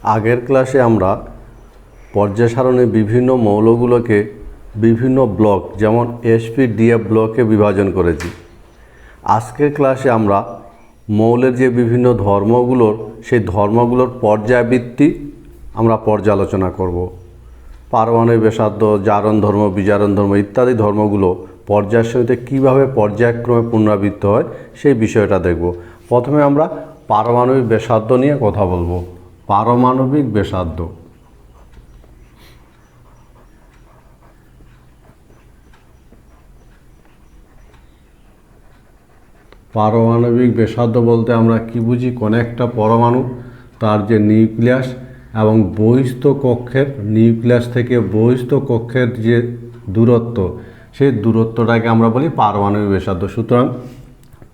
আগের ক্লাসে আমরা পর্যায় সারণীর বিভিন্ন মৌলগুলোকে বিভিন্ন ব্লক যেমন sp-df ব্লকে বিভাজন করেছি। আজকের ক্লাসে আমরা মৌলের যে বিভিন্ন ধর্মগুলোর সেই ধর্মগুলোর পর্যায়বৃত্তি আমরা পর্যালোচনা করব। পারমাণবিক ব্যাসার্ধ, জারণ ধর্ম, বিজারণ ধর্ম ইত্যাদি ধর্মগুলো পর্যায় সারণীতে কীভাবে পর্যায়ক্রমে পুনরাবৃত্ত হয় সেই বিষয়টা দেখব। প্রথমে আমরা পারমাণবিক ব্যাসার্ধ নিয়ে কথা বলবো। পারমাণবিক ব্যাসার্ধ পারমাণবিক ব্যাসার্ধ বলতে আমরা কি বুঝি? কোনো একটা পরমাণু তার যে নিউক্লিয়াস এবং বহিস্থ কক্ষের নিউক্লিয়াস থেকে বহিস্থ কক্ষের যে দূরত্ব, সেই দূরত্বটাকে আমরা বলি পারমাণবিক ব্যাসার্ধ। সুতরাং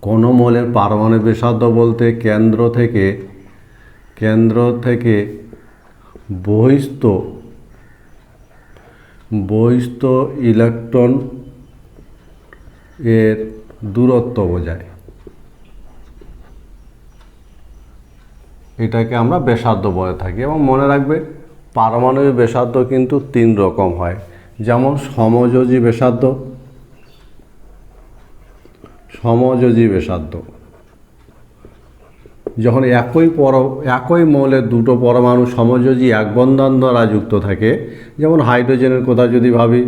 কোনো মৌলের পারমাণবিক ব্যাসার্ধ বলতে কেন্দ্র থেকে বহিস্থ ইলেকট্রন এর দূরত্ব বোঝায়। এটাকে আমরা ব্যাসার্ধ বলে থাকি। এবং মনে রাখবে পারমাণবিক ব্যাসার্ধ কিন্তু তিন রকম হয়, যেমন সমযোজী ব্যাসার্ধ। যখন একই মৌলের দুটো পরমাণু সমযোজী এক বন্ধন দ্বারা যুক্ত থাকে, যেমন হাইড্রোজেনের কথা যদি ভাবি,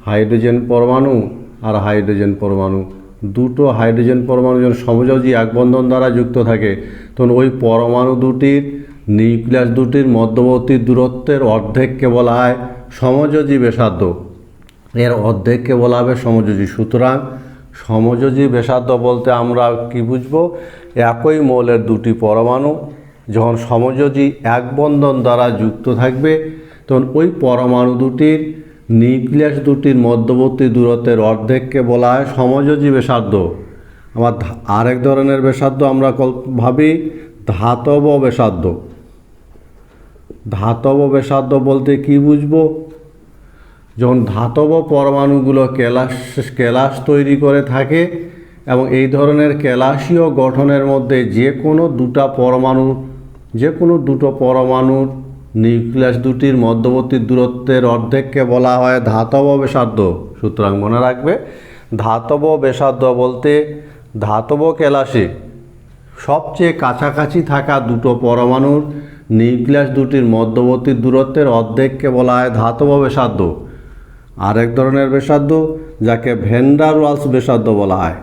হাইড্রোজেন পরমাণু আর হাইড্রোজেন পরমাণু, দুটো হাইড্রোজেন পরমাণু যখন সমযোজী এক বন্ধন দ্বারা যুক্ত থাকে, তখন ওই পরমাণু দুটির নিউক্লিয়াস দুটির মধ্যবর্তী দূরত্বের অর্ধেককে বলা হয় সমযোজী ব্যাসার্ধ। এর অর্ধেককে বলা হবে সমযোজী। সুতরাং সমযোজী ব্যাসার্ধ বলতে আমরা কি বুঝবো? একই মৌলের দুটি পরমাণু যখন সমযোজী এক বন্ধন দ্বারা যুক্ত থাকবে, তখন ওই পরমাণু দুটির নিউক্লিয়াস দুটির মধ্যবর্তী দূরত্বের অর্ধেককে বলা হয় সমযোজী ব্যাসার্ধ। আবার আরেক ধরনের ব্যাসার্ধ আমরা ভাবি ধাতব ব্যাসার্ধ। ধাতব ব্যাসার্ধ বলতে কি বুঝবো? যখন ধাতব পরমাণুগুলো কেলাস তৈরি করে থাকে এবং এই ধরনের কেলাসীয় গঠনের মধ্যে যে কোনো দুটো পরমাণুর নিউক্লিয়াস দুটির মধ্যবর্তী দূরত্বের অর্ধেককে বলা হয় ধাতব ব্যাসার্ধ। সুতরাং মনে রাখবে ধাতব ব্যাসার্ধ বলতে ধাতব কেলাসে সবচেয়ে কাছাকাছি থাকা দুটো পরমাণুর নিউক্লিয়াস দুটির মধ্যবর্তী দূরত্বের অর্ধেককে বলা হয় ধাতব ব্যাসার্ধ। আরেক ধরনের ব্যাসার্ধ যাকে ভ্যান ডার ওয়ালস ব্যাসার্ধ বলা হয়।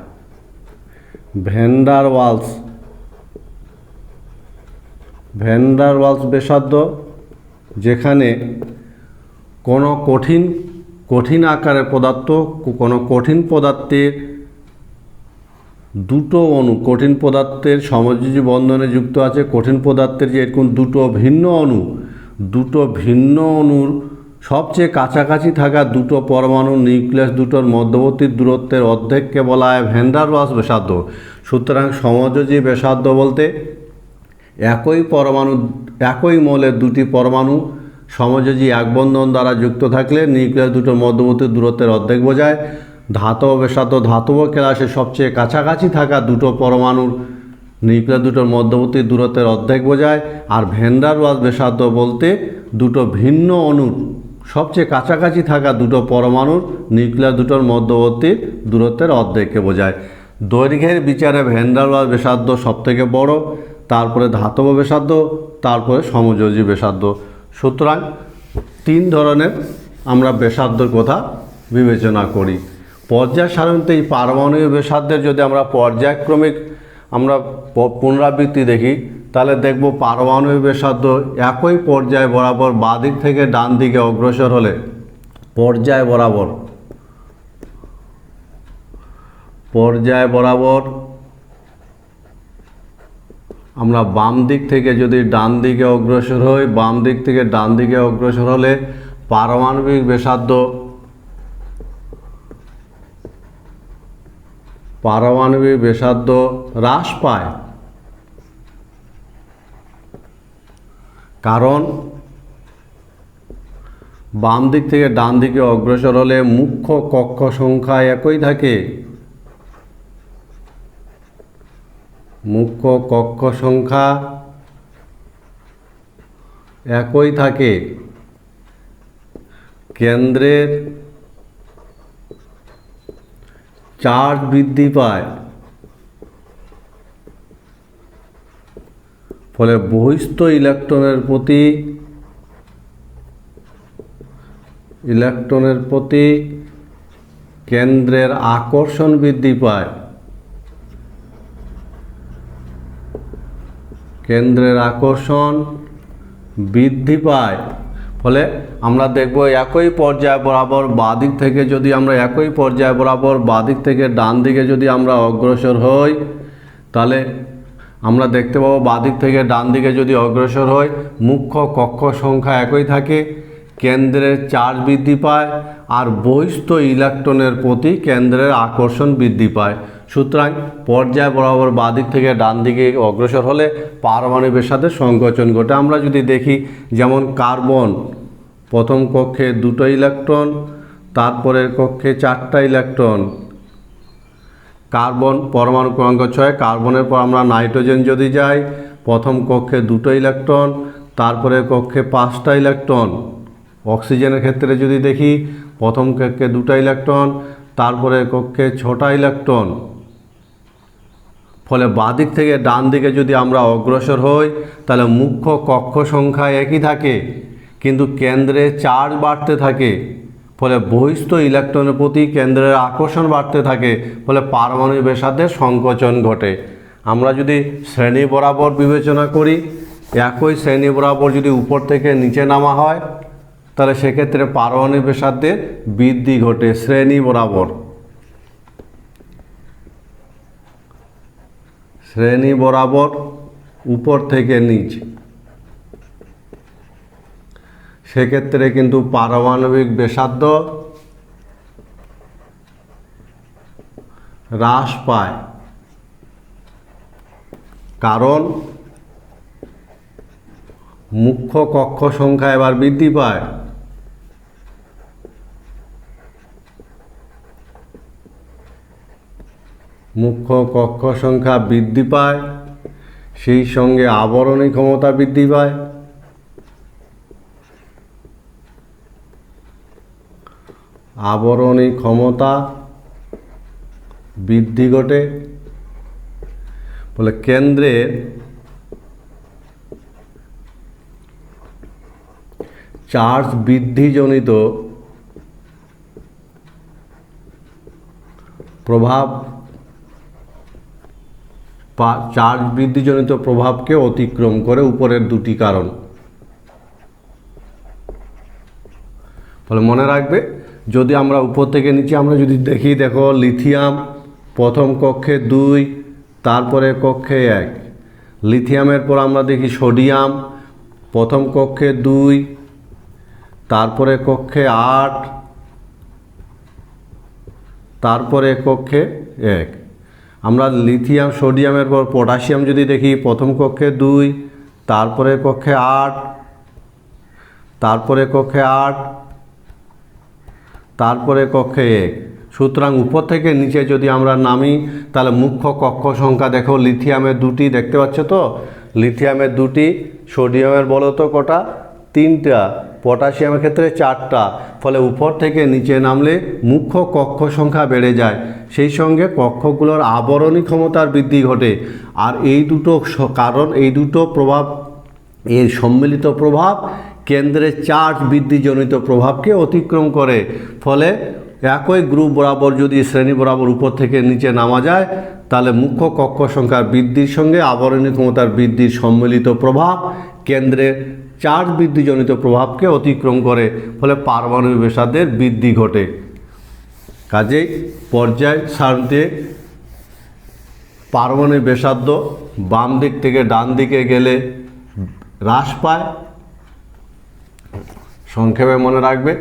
ভ্যান ডার ওয়ালস ব্যাসার্ধ, যেখানে কোনো কঠিন আকারের পদার্থ, কোনো কঠিন পদার্থের দুটো অণু কঠিন পদার্থের সমযোজী বন্ধনে যুক্ত আছে। কঠিন পদার্থের যে এরকম দুটো ভিন্ন অণুর সবচেয়ে কাছাকাছি থাকা দুটো পরমাণুর নিউক্লিয়াস দুটোর মধ্যবর্তী দূরত্বের অর্ধেককে বলা হয় ভ্যান ডার ওয়ালস ব্যাসার্ধ। সুতরাং সমযোজী ব্যাসার্ধ বলতে একই মৌলের দুটি পরমাণু সমযোজী এক বন্ধন দ্বারা যুক্ত থাকলে নিউক্লিয়াস দুটোর মধ্যবর্তী দূরত্বের অর্ধেক বোঝায়। ধাতব ব্যাসার্ধ ধাতব কেলাসে সবচেয়ে কাছাকাছি থাকা দুটো পরমাণুর নিউক্লিয়াস দুটোর মধ্যবর্তী দূরত্বের অর্ধেক বোঝায়। আর ভ্যান ডার ওয়ালস ব্যাসার্ধ বলতে দুটো ভিন্ন অণুর সবচেয়ে কাছাকাছি থাকা দুটো পরমাণুর নিউক্লিয়াস দুটোর মধ্যবর্তী দূরত্বের অর্ধেককে বোঝায়। দৈর্ঘ্যের বিচারে ভ্যান ডার ওয়ালস ব্যাসার্ধ সবথেকে বড়, তারপরে ধাতব ব্যাসার্ধ, তারপরে সমযোজী ব্যাসার্ধ। সুতরাং তিন ধরনের আমরা ব্যাসার্ধর কথা বিবেচনা করি। পর্যায় সারণীতে এই পারমাণবিক ব্যাসার্ধের যদি আমরা পর্যায়ক্রমিক পুনরাবৃত্তি দেখি, তাহলে দেখব পারমাণবিক ব্যাসার্ধ একই পর্যায় বরাবর বাঁ দিক থেকে ডান দিকে অগ্রসর হলে পর্যায় বরাবর আমরা বাম দিক থেকে যদি ডান দিকে অগ্রসর হই, বাম দিক থেকে ডান দিকে অগ্রসর হলে পারমাণবিক ব্যাসার্ধ হ্রাস পায়। কারণ বাম দিক থেকে ডান দিকে অগ্রসর হলে মুখ্য কক্ষ সংখ্যা একই থাকে। মুখ্য কক্ষ সংখ্যা একই থাকে, কেন্দ্রের চার্জ বৃদ্ধি পায়, ফলে বহিস্থ ইলেকট্রনের প্রতি কেন্দ্রের আকর্ষণ বৃদ্ধি পায়, ফলে আমরা দেখব একই পর্যায় বরাবর বাঁদিক থেকে যদি আমরা বাঁদিক থেকে ডান দিকে যদি আমরা অগ্রসর হই, তাহলে আমরা দেখতে পাবো বাঁদিক থেকে ডান দিকে যদি অগ্রসর হই, মুখ্য কক্ষ সংখ্যা একই থাকে, কেন্দ্রের চার্জ বৃদ্ধি পায়, আর বহিস্থ ইলেকট্রনের প্রতি কেন্দ্রের আকর্ষণ বৃদ্ধি পায়। সুতরাং পর্যায় বরাবর বাঁদিক থেকে ডান দিকে অগ্রসর হলে পারমাণবিক ব্যাসার্ধের সংকোচন ঘটে। আমরা যদি দেখি, যেমন কার্বন প্রথম কক্ষে 2টো ইলেকট্রন, তারপরের কক্ষে 4টা ইলেকট্রন। কার্বন পরমাণু ক্রমাঙ্ক 6, কার্বনের পর আমরা নাইট্রোজেন যদি যাই, প্রথম কক্ষে 2টো ইলেকট্রন, তারপরের কক্ষে 5টা ইলেকট্রন। অক্সিজেনের ক্ষেত্রে যদি দেখি, প্রথম কক্ষে 2টা ইলেকট্রন, তারপরের কক্ষে 6টা ইলেকট্রন। ফলে বাঁদিক থেকে ডান দিকে যদি আমরা অগ্রসর হই, তাহলে মুখ্য কক্ষ সংখ্যা একই থাকে, কিন্তু কেন্দ্রে চার্জ বাড়তে থাকে, ফলে বহিস্থ ইলেকট্রনের প্রতি কেন্দ্রের আকর্ষণ বাড়তে থাকে, ফলে পারমাণবিক ব্যাসার্ধের সংকোচন ঘটে। আমরা যদি শ্রেণী বরাবর বিবেচনা করি, একই শ্রেণী বরাবর যদি উপর থেকে নিচে নামা হয়, তাহলে সেক্ষেত্রে পারমাণবিক ব্যাসার্ধের বৃদ্ধি ঘটে শ্রেণী বরাবর উপর থেকে নিচ, সেক্ষেত্রে কিন্তু পারমাণবিক ব্যাসার্ধ হ্রাস পায়, কারণ মুখ্য কক্ষ সংখ্যা এবার বৃদ্ধি পায়। মুখ্য কক্ষ সংখ্যা বৃদ্ধি পায়, সেই সঙ্গে আবরণী ক্ষমতা বৃদ্ধি পায়। আবরণী ক্ষমতা বৃদ্ধি ঘটে, বলে কেন্দ্রের চার্জ বৃদ্ধিজনিত প্রভাবকে অতিক্রম করে উপরের দুটি কারণ। ফলে মনে রাখবে, যদি আমরা উপর থেকে নিচে আমরা যদি দেখো লিথিয়াম প্রথম কক্ষে 2, তারপরে কক্ষে 1। লিথিয়ামের পর আমরা দেখি সোডিয়াম প্রথম কক্ষে 2, তারপরে কক্ষে 8, তারপরে কক্ষে 1। আমরা লিথিয়াম সোডিয়ামের পর পটাশিয়াম যদি দেখি, প্রথম কক্ষে 2, তারপরে কক্ষে 8, তারপরে কক্ষে 8, তারপরে কক্ষে 1। সুতরাং উপর থেকে নিচে যদি আমরা নামি, তাহলে মুখ্য কক্ষ সংখ্যা দেখো, লিথিয়ামের 2টি দেখতে পাচ্ছ তো, লিথিয়ামের 2টি, সোডিয়ামের বলো তো কটা, 3টা, পটাশিয়ামের ক্ষেত্রে 4টা। ফলে উপর থেকে নিচে নামলে মুখ্য কক্ষ সংখ্যা বেড়ে যায়, সেই সঙ্গে কক্ষগুলোর আবরণী ক্ষমতার বৃদ্ধি ঘটে। আর এই দুটো প্রভাব, এর সম্মিলিত প্রভাব কেন্দ্রের চার্জ বৃদ্ধিজনিত প্রভাবকে অতিক্রম করে। ফলে একই গ্রুপ বরাবর যদি শ্রেণী বরাবর উপর থেকে নিচে নামা যায়, তাহলে মুখ্য কক্ষ সংখ্যার বৃদ্ধির সঙ্গে আবরণী ক্ষমতার বৃদ্ধির সম্মিলিত প্রভাব কেন্দ্রের চার্জ বৃদ্ধিজনিত প্রভাবকে অতিক্রম করে, ফলে পারমাণবিক ব্যাসার্ধের বৃদ্ধি ঘটে। কাজেই পর্যায় সারণীতে পারমাণবিক ব্যাসার্ধ বাম দিক থেকে ডান দিকে গেলে হ্রাস পায়। সংক্ষেপে মনে রাখবে,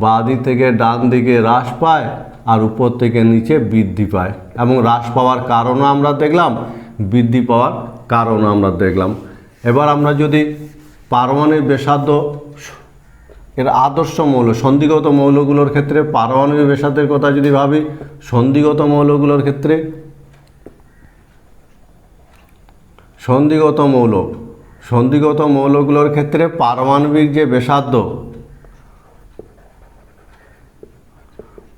বাঁ দিক থেকে ডান দিকে হ্রাস পায় আর উপর থেকে নিচে বৃদ্ধি পায়, এবং হ্রাস পাওয়ার কারণও আমরা দেখলাম, বৃদ্ধি পাওয়ার কারণও আমরা দেখলাম। এবার আমরা যদি পারমাণবিক ব্যাসার্ধ এর আদর্শ মৌল, সন্ধিগত মৌলগুলোর ক্ষেত্রে পারমাণবিক ব্যাসার্ধের কথা যদি ভাবি, সন্ধিগত মৌলগুলোর ক্ষেত্রে সন্ধিগত মৌলগুলোর ক্ষেত্রে পারমাণবিক যে ব্যাসার্ধ,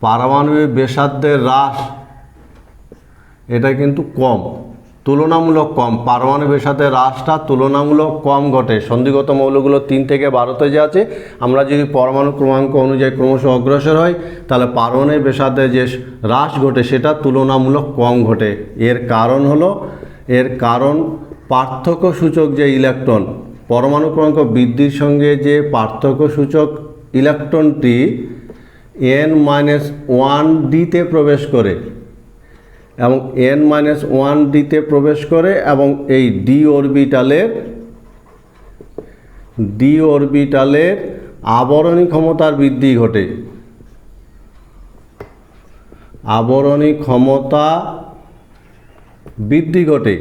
পারমাণবিক ব্যাসার্ধের হ্রাস এটা কিন্তু কম, তুলনামূলক কম। পারমাণবিক ব্যাসার্ধের হ্রাসটা তুলনামূলক কম ঘটে সন্ধিগত মৌলগুলো 3 থেকে 12তে যে আছে। আমরা যদি পরমাণু ক্রমাঙ্ক অনুযায়ী ক্রমশ অগ্রসর হই তাহলে পারমাণবিক ব্যাসার্ধের যে হ্রাস ঘটে সেটা তুলনামূলক কম ঘটে। এর কারণ পার্থক্য সূচক যে ইলেকট্রন, পরমাণু ক্রমাঙ্ক বৃদ্ধির সঙ্গে যে পার্থক্য সূচক ইলেকট্রনটি n-1d-তে প্রবেশ করে এবং n-1d-তে প্রবেশ করে এবং এই ডি অরবিটালের আবরণী ক্ষমতার বৃদ্ধি ঘটে। আবরণী ক্ষমতা বৃদ্ধি ঘটে।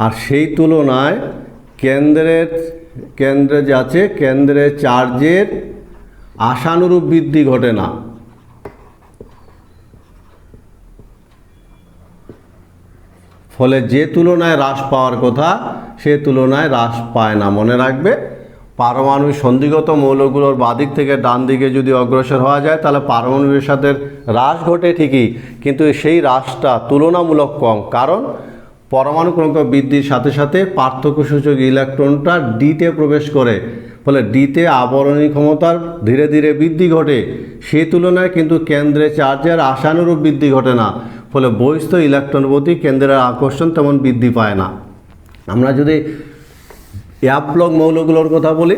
আর সেই তুলনায় কেন্দ্রে যে আছে কেন্দ্রের চার্জের আশানুরূপ বৃদ্ধি ঘটে না। ফলে যে তুলনায় হ্রাস পাওয়ার কথা সে তুলনায় হ্রাস পায় না। মনে রাখবে, পারমাণবিক সন্ধিগত মৌলগুলোর বাদিক থেকে ডান দিকে যদি অগ্রসর হওয়া যায় তাহলে পারমাণবিক ব্যাসার্ধের হ্রাস ঘটে ঠিকই, কিন্তু সেই হ্রাসটা তুলনামূলক কম। কারণ পরমাণু ক্রমাঙ্ক বৃদ্ধির সাথে সাথে পার্থক্য সূচক ইলেকট্রনটা ডিতে প্রবেশ করে, ফলে ডিতে আবরণী ক্ষমতার ধীরে ধীরে বৃদ্ধি ঘটে। সেই তুলনায় কিন্তু কেন্দ্রে চার্জের আশানুরূপ বৃদ্ধি ঘটে না, ফলে বহিস্থ ইলেকট্রন প্রতি কেন্দ্রের আকর্ষণ তেমন বৃদ্ধি পায় না। আমরা যদি অ্যাপ ব্লক মৌলগুলোর কথা বলি,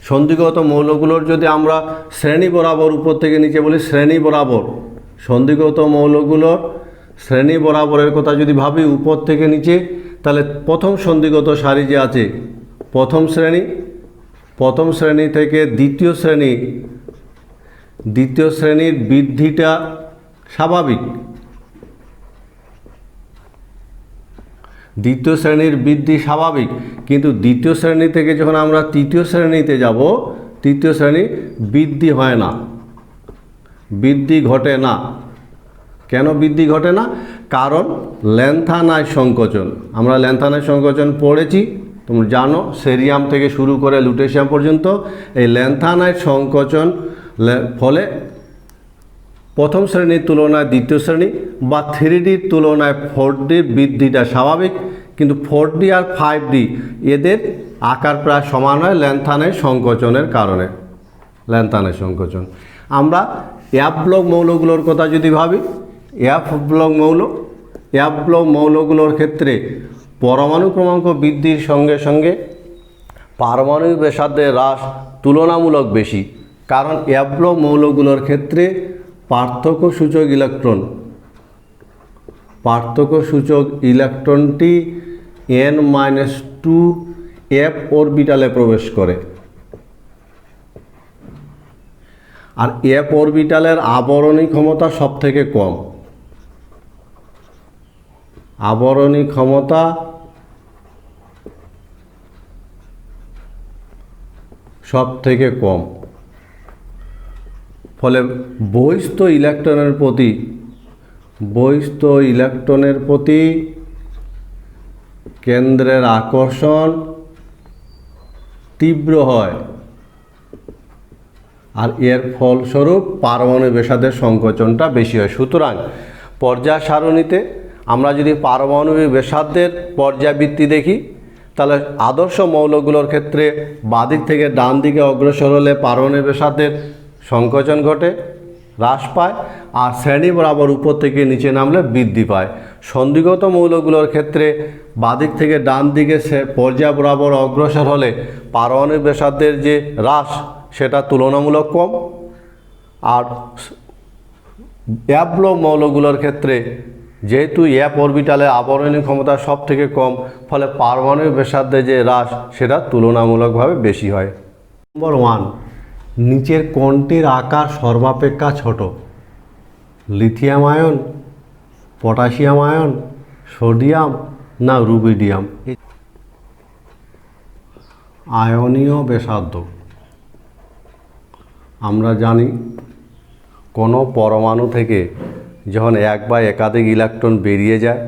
সন্ধিগত মৌলগুলোর যদি আমরা শ্রেণী বরাবর উপর থেকে নিচে বলি, শ্রেণী বরাবর সন্ধিগত মৌলগুলোর শ্রেণী বরাবরের কথা যদি ভাবি উপর থেকে নিচে, তাহলে প্রথম সন্ধিগত সারি যে আছে প্রথম শ্রেণী থেকে দ্বিতীয় শ্রেণীর বৃদ্ধিটা স্বাভাবিক। দ্বিতীয় শ্রেণীর বৃদ্ধি স্বাভাবিক, কিন্তু দ্বিতীয় শ্রেণী থেকে যখন আমরা তৃতীয় শ্রেণীতে যাব, তৃতীয় শ্রেণী বৃদ্ধি হয় না, বৃদ্ধি ঘটে না। কেন বৃদ্ধি ঘটে না? কারণ ল্যান্থানাইট সংকোচন। আমরা ল্যান্থানাইট সংকোচন পড়েছি, তোমরা জানো, সেরিয়াম থেকে শুরু করে লুটেশিয়াম পর্যন্ত। এই ল্যান্থানাইট সংকোচন ফলে প্রথম শ্রেণীর তুলনায় দ্বিতীয় শ্রেণী বা 3Dর তুলনায় 4Dর বৃদ্ধিটা স্বাভাবিক, কিন্তু 4D আর 5D এদের আকার প্রায় সমান হয় ল্যান্থানাইট সংকোচনের কারণে। ল্যান্থানাইট সংকোচন। আমরা অ্যাপ ব্লক মৌলগুলোর কথা যদি ভাবি, অ্যাপ ব্লক মৌলগুলোর ক্ষেত্রে পরমাণু ক্রমাঙ্ক বৃদ্ধির সঙ্গে সঙ্গে পারমাণবিক ব্যাসার্ধের হ্রাস তুলনামূলক বেশি। কারণ অ্যাপ ব্লক মৌলগুলোর ক্ষেত্রে পার্থক্য সূচক ইলেকট্রনটি n-2 অরবিটালে প্রবেশ করে। আর f অরবিটালের আবরণী ক্ষমতা সব থেকে কম। আবরণী ক্ষমতা সব থেকে কম, ফলে বহিস্থ ইলেকট্রনের প্রতি কেন্দ্রের আকর্ষণ তীব্র হয়, আর এর ফলস্বরূপ পারমাণবিক ব্যাসার্ধের সংকোচনটা বেশি হয়। সুতরাং পর্যায় সারণীতে আমরা যদি পারমাণবিক ব্যাসার্ধের পর্যায়বৃত্তি দেখি, তাহলে আদর্শ মৌলগুলোর ক্ষেত্রে বাদিক থেকে ডান দিকে অগ্রসর হলে পারমাণবিক ব্যাসার্ধের সংকোচন ঘটে, হ্রাস পায়, আর শ্রেণী বরাবর উপর থেকে নিচে নামলে বৃদ্ধি পায়। সন্ধিগত মৌলগুলোর ক্ষেত্রে বাদিক থেকে ডান দিকে পর্যায় বরাবর অগ্রসর হলে পারমাণবিক ব্যাসার্ধের যে হ্রাস সেটা তুলনামূলক কম, আর অ্যাপ ব্লক মৌলগুলোর ক্ষেত্রে যেহেতু অ্যাপ অরবিটালে আবরণী ক্ষমতা সব থেকে কম, ফলে পারমাণবিক ব্যাসার্ধের যে হ্রাস সেটা তুলনামূলকভাবে বেশি হয়। নম্বর 1, নিচের কোনটির আকার সর্বাপেক্ষা ছোট? Lithium ion, potassium ion, sodium না রুবিডিয়াম? আয়নীয় ব্যাসার্ধ আমরা জানি, কোনো পরমাণু থেকে যখন এক বা একাধিক ইলেকট্রন বেরিয়ে যায়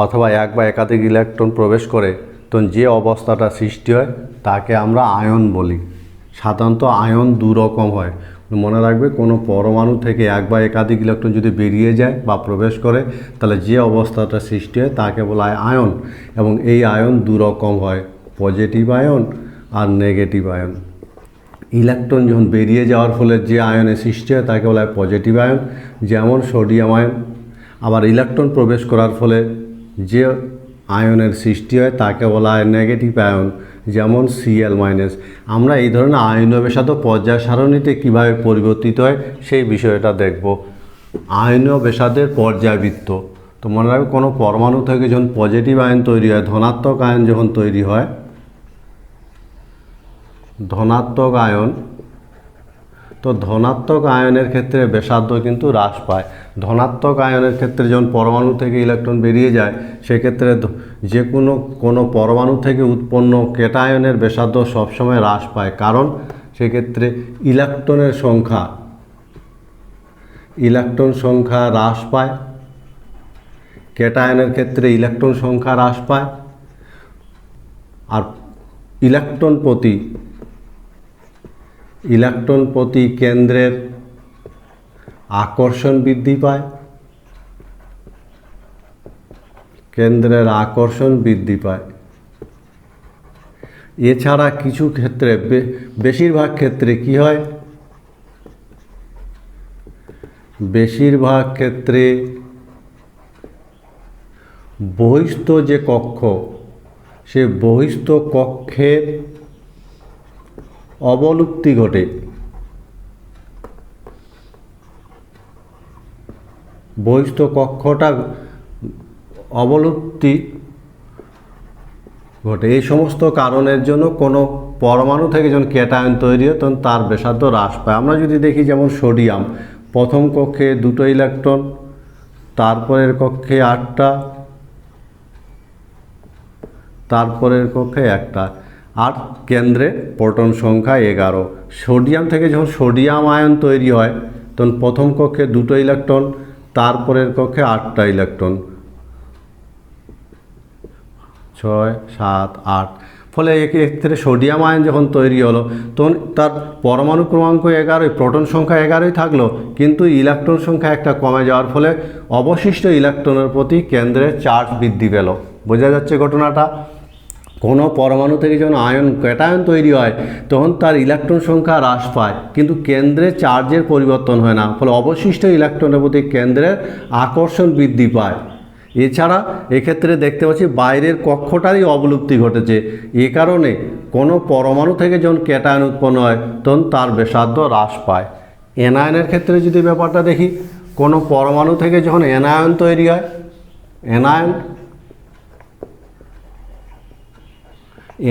অথবা এক বা একাধিক ইলেকট্রন প্রবেশ করে, তখন যে অবস্থাটা সৃষ্টি হয় তাকে আমরা আয়ন বলি। সাধারণত আয়ন দু রকম হয়, মনে রাখবে কোনো পরমাণু থেকে এক বা একাধিক ইলেকট্রন যদি বেরিয়ে যায় বা প্রবেশ করে তাহলে যে অবস্থাটা সৃষ্টি হয় তাকে বলা হয় আয়ন। এবং এই আয়ন দু রকম হয়, পজিটিভ আয়ন আর নেগেটিভ আয়ন। ইলেকট্রন যখন বেরিয়ে যাওয়ার ফলে যে আয়নের সৃষ্টি হয় তাকে বলা হয় পজিটিভ আয়ন, যেমন সোডিয়াম আয়ন। আবার ইলেকট্রন প্রবেশ করার ফলে যে আয়নের সৃষ্টি হয় তাকে বলা হয় নেগেটিভ আয়ন, যেমন Cl-। আমরা এই ধরনের আয়নীয় বেসাধ্য পর্যায় সারণীতে কীভাবে পরিবর্তিত হয় সেই বিষয়টা দেখব। আয়নীয় বেসাদের পর্যায়বৃত্ত। তো মনে রাখবে কোনো পরমাণু থেকে যখন পজিটিভ আয়ন তৈরি হয়, ধনাত্মক আয়ন যখন তৈরি হয়, ধনাত্মক আয়ন, তো ধনাত্মক আয়নের ক্ষেত্রে ব্যাসার্ধ কিন্তু হ্রাস পায়। ধনাত্মক আয়নের ক্ষেত্রে যখন পরমাণু থেকে ইলেকট্রন বেরিয়ে যায় সেক্ষেত্রে যে কোনো পরমাণু থেকে উৎপন্ন ক্যাটায়নের ব্যাসার্ধ সবসময় হ্রাস পায়, কারণ সেক্ষেত্রে ইলেকট্রন সংখ্যা হ্রাস পায়। ক্যাটায়নের ক্ষেত্রে ইলেকট্রন সংখ্যা হ্রাস পায় আর ইলেকট্রন প্রতি কেন্দ্রের আকর্ষণ বৃদ্ধি পায়। এছাড়া কিছু ক্ষেত্রে, বেশিরভাগ ক্ষেত্রে কি হয়, বেশিরভাগ ক্ষেত্রে বহিস্থ যে কক্ষ, সে বহিস্থ কক্ষের অবলুপ্তি ঘটে। বহিস্থ কক্ষটা অবলুপ্তি ঘটে। এই সমস্ত কারণের জন্য কোনো পরমাণু থেকে যখন ক্যাটায়ন তৈরি হয় তখন তার ব্যাসার্ধ হ্রাস পায়। আমরা যদি দেখি যেমন সোডিয়াম, প্রথম কক্ষে 2টো ইলেকট্রন, তারপরের কক্ষে 8টা, তারপরের কক্ষে 1টা, আর কেন্দ্রে প্রোটন সংখ্যা 11। সোডিয়াম থেকে যখন সোডিয়াম আয়ন তৈরি হয় তখন প্রথম কক্ষে 2টো ইলেকট্রন, তারপরের কক্ষে 8টা ইলেকট্রন, 6, 7, 8। ফলে এক্ষেত্রে সোডিয়াম আয়ন যখন তৈরি হলো তখন তার পরমাণু ক্রমাঙ্ক 11, প্রোটন সংখ্যা 11ই থাকলো, কিন্তু ইলেকট্রন সংখ্যা একটা কমে যাওয়ার ফলে অবশিষ্ট ইলেকট্রনের প্রতি কেন্দ্রের চার্জ বৃদ্ধি পেল। বোঝা যাচ্ছে ঘটনাটা? কোনো পরমাণু থেকে যখন ক্যাটায়ন তৈরি হয় তখন তার ইলেকট্রন সংখ্যা হ্রাস পায়, কিন্তু কেন্দ্রে চার্জের পরিবর্তন হয় না, ফলে অবশিষ্ট ইলেকট্রনের প্রতি কেন্দ্রের আকর্ষণ বৃদ্ধি পায়। এছাড়া এক্ষেত্রে দেখতে পাচ্ছি বাইরের কক্ষটারই অবলুপ্তি ঘটেছে। এ কারণে কোনো পরমাণু থেকে যখন ক্যাটায়ন উৎপন্ন হয় তখন তার ব্যাসার্ধ হ্রাস পায়। এনায়নের ক্ষেত্রে যদি ব্যাপারটা দেখি, কোনো পরমাণু থেকে যখন এনায়ন তৈরি হয়,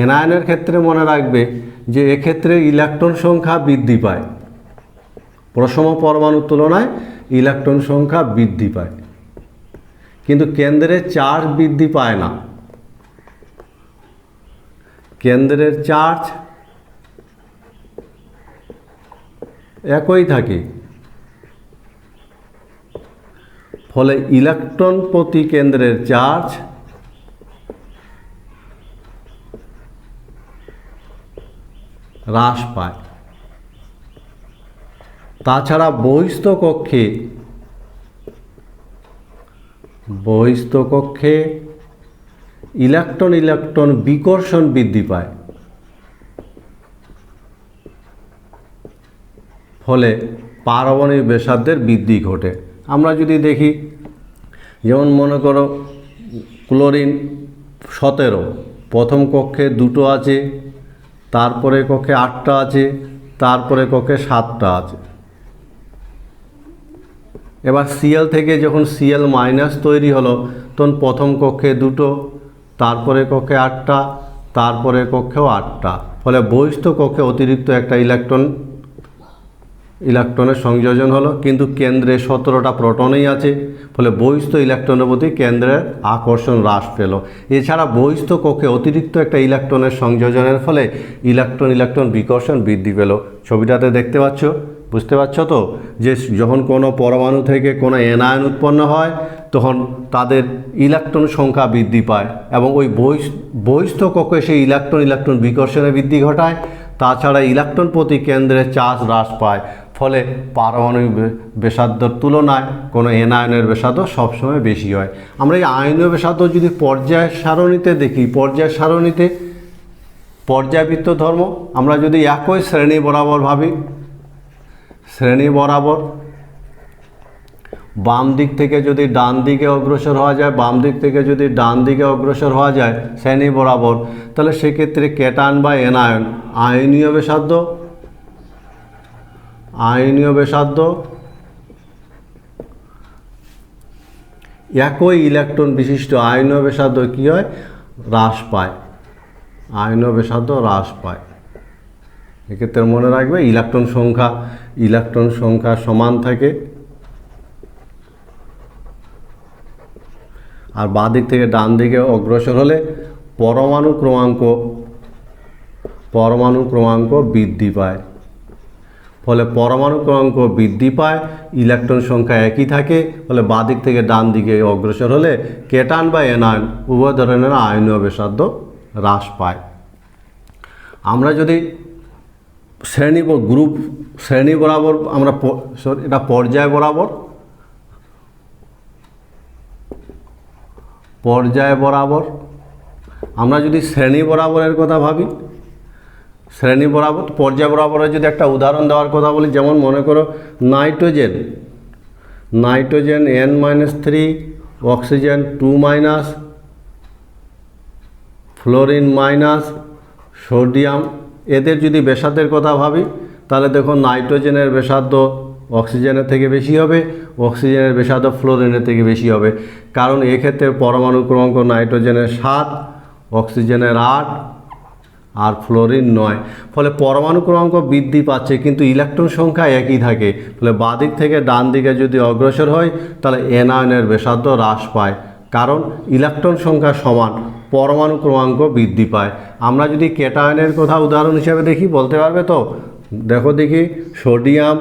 এনায়নের ক্ষেত্রে মনে রাখবে যে এক্ষেত্রে ইলেকট্রন সংখ্যা বৃদ্ধি পায়। প্রসম পরমাণুর তুলনায় ইলেকট্রন সংখ্যা বৃদ্ধি পায়, কিন্তু কেন্দ্রের চার্জ বৃদ্ধি পায় না। কেন্দ্রের চার্জ একই থাকে, ফলে ইলেকট্রন প্রতি কেন্দ্রের চার্জ হ্রাস পায়। তাছাড়া বহিস্থ কক্ষে ইলেকট্রন বিকর্ষণ বৃদ্ধি পায়, ফলে পারমাণবিক ব্যাসার্ধের বৃদ্ধি ঘটে। আমরা যদি দেখি, যেমন মনে করো ক্লোরিন 17, প্রথম কক্ষে 2টো আছে, তারপরে কক্ষে 8টা আছে, তারপরে কক্ষে 7টা আছে। এবার Cl থেকে যখন Cl- তৈরি হলো তখন প্রথম কক্ষে 2টো, তারপরে কক্ষে 8টা, তারপরে কক্ষেও 8টা, ফলে বহিস্থ কক্ষে অতিরিক্ত একটা ইলেকট্রনের সংযোজন হলো, কিন্তু কেন্দ্রে 17টা প্রোটনই আছে, ফলে বহিস্থ ইলেকট্রনের প্রতি কেন্দ্রের আকর্ষণ হ্রাস পেল। এছাড়া বহিস্থ কক্ষে অতিরিক্ত একটা ইলেকট্রনের সংযোজনের ফলে ইলেকট্রন বিকর্ষণ বৃদ্ধি পেল। ছবিটাতে দেখতে পাচ্ছ বুঝতে পারছো তো যে যখন কোনো পরমাণু থেকে কোনো এনায়ন উৎপন্ন হয় তখন তাদের ইলেকট্রন সংখ্যা বৃদ্ধি পায় এবং ওই বহিস্থ কক্ষে সেই ইলেকট্রন বিকর্ষণে বৃদ্ধি ঘটায়। তাছাড়া ইলেকট্রন প্রতি কেন্দ্রের চার্জ হ্রাস পায়, ফলে পারমাণবিক ব্যাসার্ধর তুলনায় কোনো এনায়নের ব্যাসার্ধ সবসময় বেশি হয়। আমরা এই আয়নীয় ব্যাসার্ধ যদি পর্যায় সারণীতে দেখি, পর্যায় সারণীতে পর্যায়বৃত্ত ধর্ম আমরা যদি একই শ্রেণী বরাবর ভাবি, শ্রেণী বরাবর বাম দিক থেকে যদি ডান দিকে অগ্রসর হওয়া যায়, বাম দিক থেকে যদি ডান দিকে অগ্রসর হওয়া যায় শ্রেণী বরাবর, তাহলে সেক্ষেত্রে ক্যাটায়ন বা এনায়ন আয়নীয় ব্যাসার্ধ একই ইলেকট্রন বিশিষ্ট আয়নীয় ব্যাসার্ধ কী হয়, হ্রাস পায়, আয়নীয় ব্যাসার্ধ হ্রাস পায়। এক্ষেত্রে মনে রাখবে ইলেকট্রন সংখ্যা সমান থাকে, আর বাঁ দিক থেকে ডান দিকে অগ্রসর হলে পরমাণু ক্রমাঙ্ক বৃদ্ধি পায়। ফলে পরমাণু ক্রমাঙ্ক বৃদ্ধি পায়, ইলেকট্রন সংখ্যা একই থাকে, ফলে বাঁ দিক থেকে ডান দিকে অগ্রসর হলে ক্যাটায়ন বা এনায়ন উভয় ধরনের আয়নীয় ব্যাসার্ধ হ্রাস পায়। আমরা যদি শ্রেণী বরাবর আমরা এটা পর্যায় বরাবর আমরা যদি শ্রেণী বরাবরের কথা ভাবি, শ্রেণী বরাবর পর্যায় বরাবরের যদি একটা উদাহরণ দেওয়ার কথা বলি, যেমন মনে করো nitrogen N-3, oxygen 2-, fluorine -, sodium, এদের যদি ব্যাসার্ধের কথা ভাবি তাহলে দেখো নাইট্রোজেনের ব্যাসার্ধ অক্সিজেনের থেকে বেশি হবে, অক্সিজেনের ব্যাসার্ধ ফ্লোরিনের থেকে বেশি হবে, কারণ এক্ষেত্রে পরমাণু ক্রমাঙ্ক নাইট্রোজেনের 7, অক্সিজেনের 8 আর ফ্লোরিন 9। ফলে পরমাণু ক্রমাঙ্ক বৃদ্ধি পাচ্ছে কিন্তু ইলেকট্রন সংখ্যা একই থাকে। ফলে বাঁদিক থেকে ডান দিকে যদি অগ্রসর হয় তাহলে এনায়নের ব্যাসার্ধ হ্রাস পায়, কারণ ইলেকট্রন সংখ্যা সমান, পরমাণু ক্রমাঙ্ক বৃদ্ধি পায়। আমরা যদি ক্যাটায়নের কথা উদাহরণ হিসেবে দেখি, বলতে পারবে তো? দেখো দেখি, সোডিয়াম,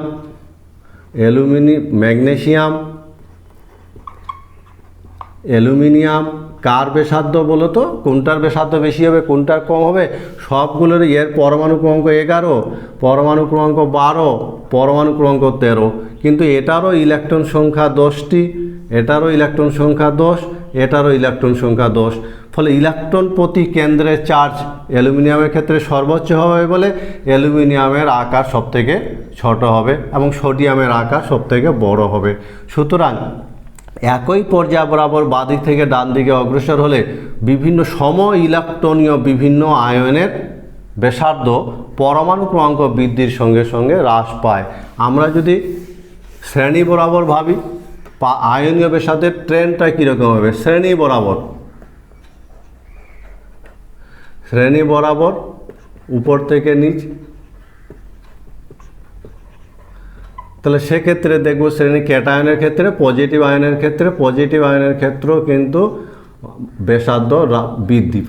অ্যালুমিনিয়াম কার ব্যাসার্ধ বলো তো? কোনটার ব্যাসার্ধ বেশি হবে, কোনটার কম হবে? সবগুলোর এর পরমাণু ক্রমাঙ্ক 11, পরমাণু ক্রমাঙ্ক 12, পরমাণু ক্রমাঙ্ক 13, কিন্তু এটারও ইলেকট্রন সংখ্যা 10টি, এটারও ইলেকট্রন সংখ্যা 10, এটারও ইলেকট্রন সংখ্যা 10। ফলে ইলেকট্রন প্রতি কেন্দ্রের চার্জ অ্যালুমিনিয়ামের ক্ষেত্রে সর্বোচ্চ হবে বলে অ্যালুমিনিয়ামের আকার সবথেকে ছোট হবে এবং সোডিয়ামের আকার সবথেকে বড় হবে। সুতরাং একই পর্যায় বরাবর বাঁদিক থেকে ডান দিকে অগ্রসর হলে বিভিন্ন ইলেকট্রনীয় বিভিন্ন আয়নের ব্যাসার্ধ পরমাণু ক্রমাঙ্ক বৃদ্ধির সঙ্গে সঙ্গে হ্রাস পায়। আমরা যদি শ্রেণী বরাবর ভাবি, আয়নীয় ব্যাসার্ধের ট্রেন্ডটা কীরকম হবে? শ্রেণী বরাবর উপর থেকে নিচ, তাহলে সেক্ষেত্রে দেখব শ্রেণী ক্যাটায়নের ক্ষেত্রে, পজিটিভ আয়নের ক্ষেত্রেও কিন্তু ব্যাসার্ধ বৃদ্ধি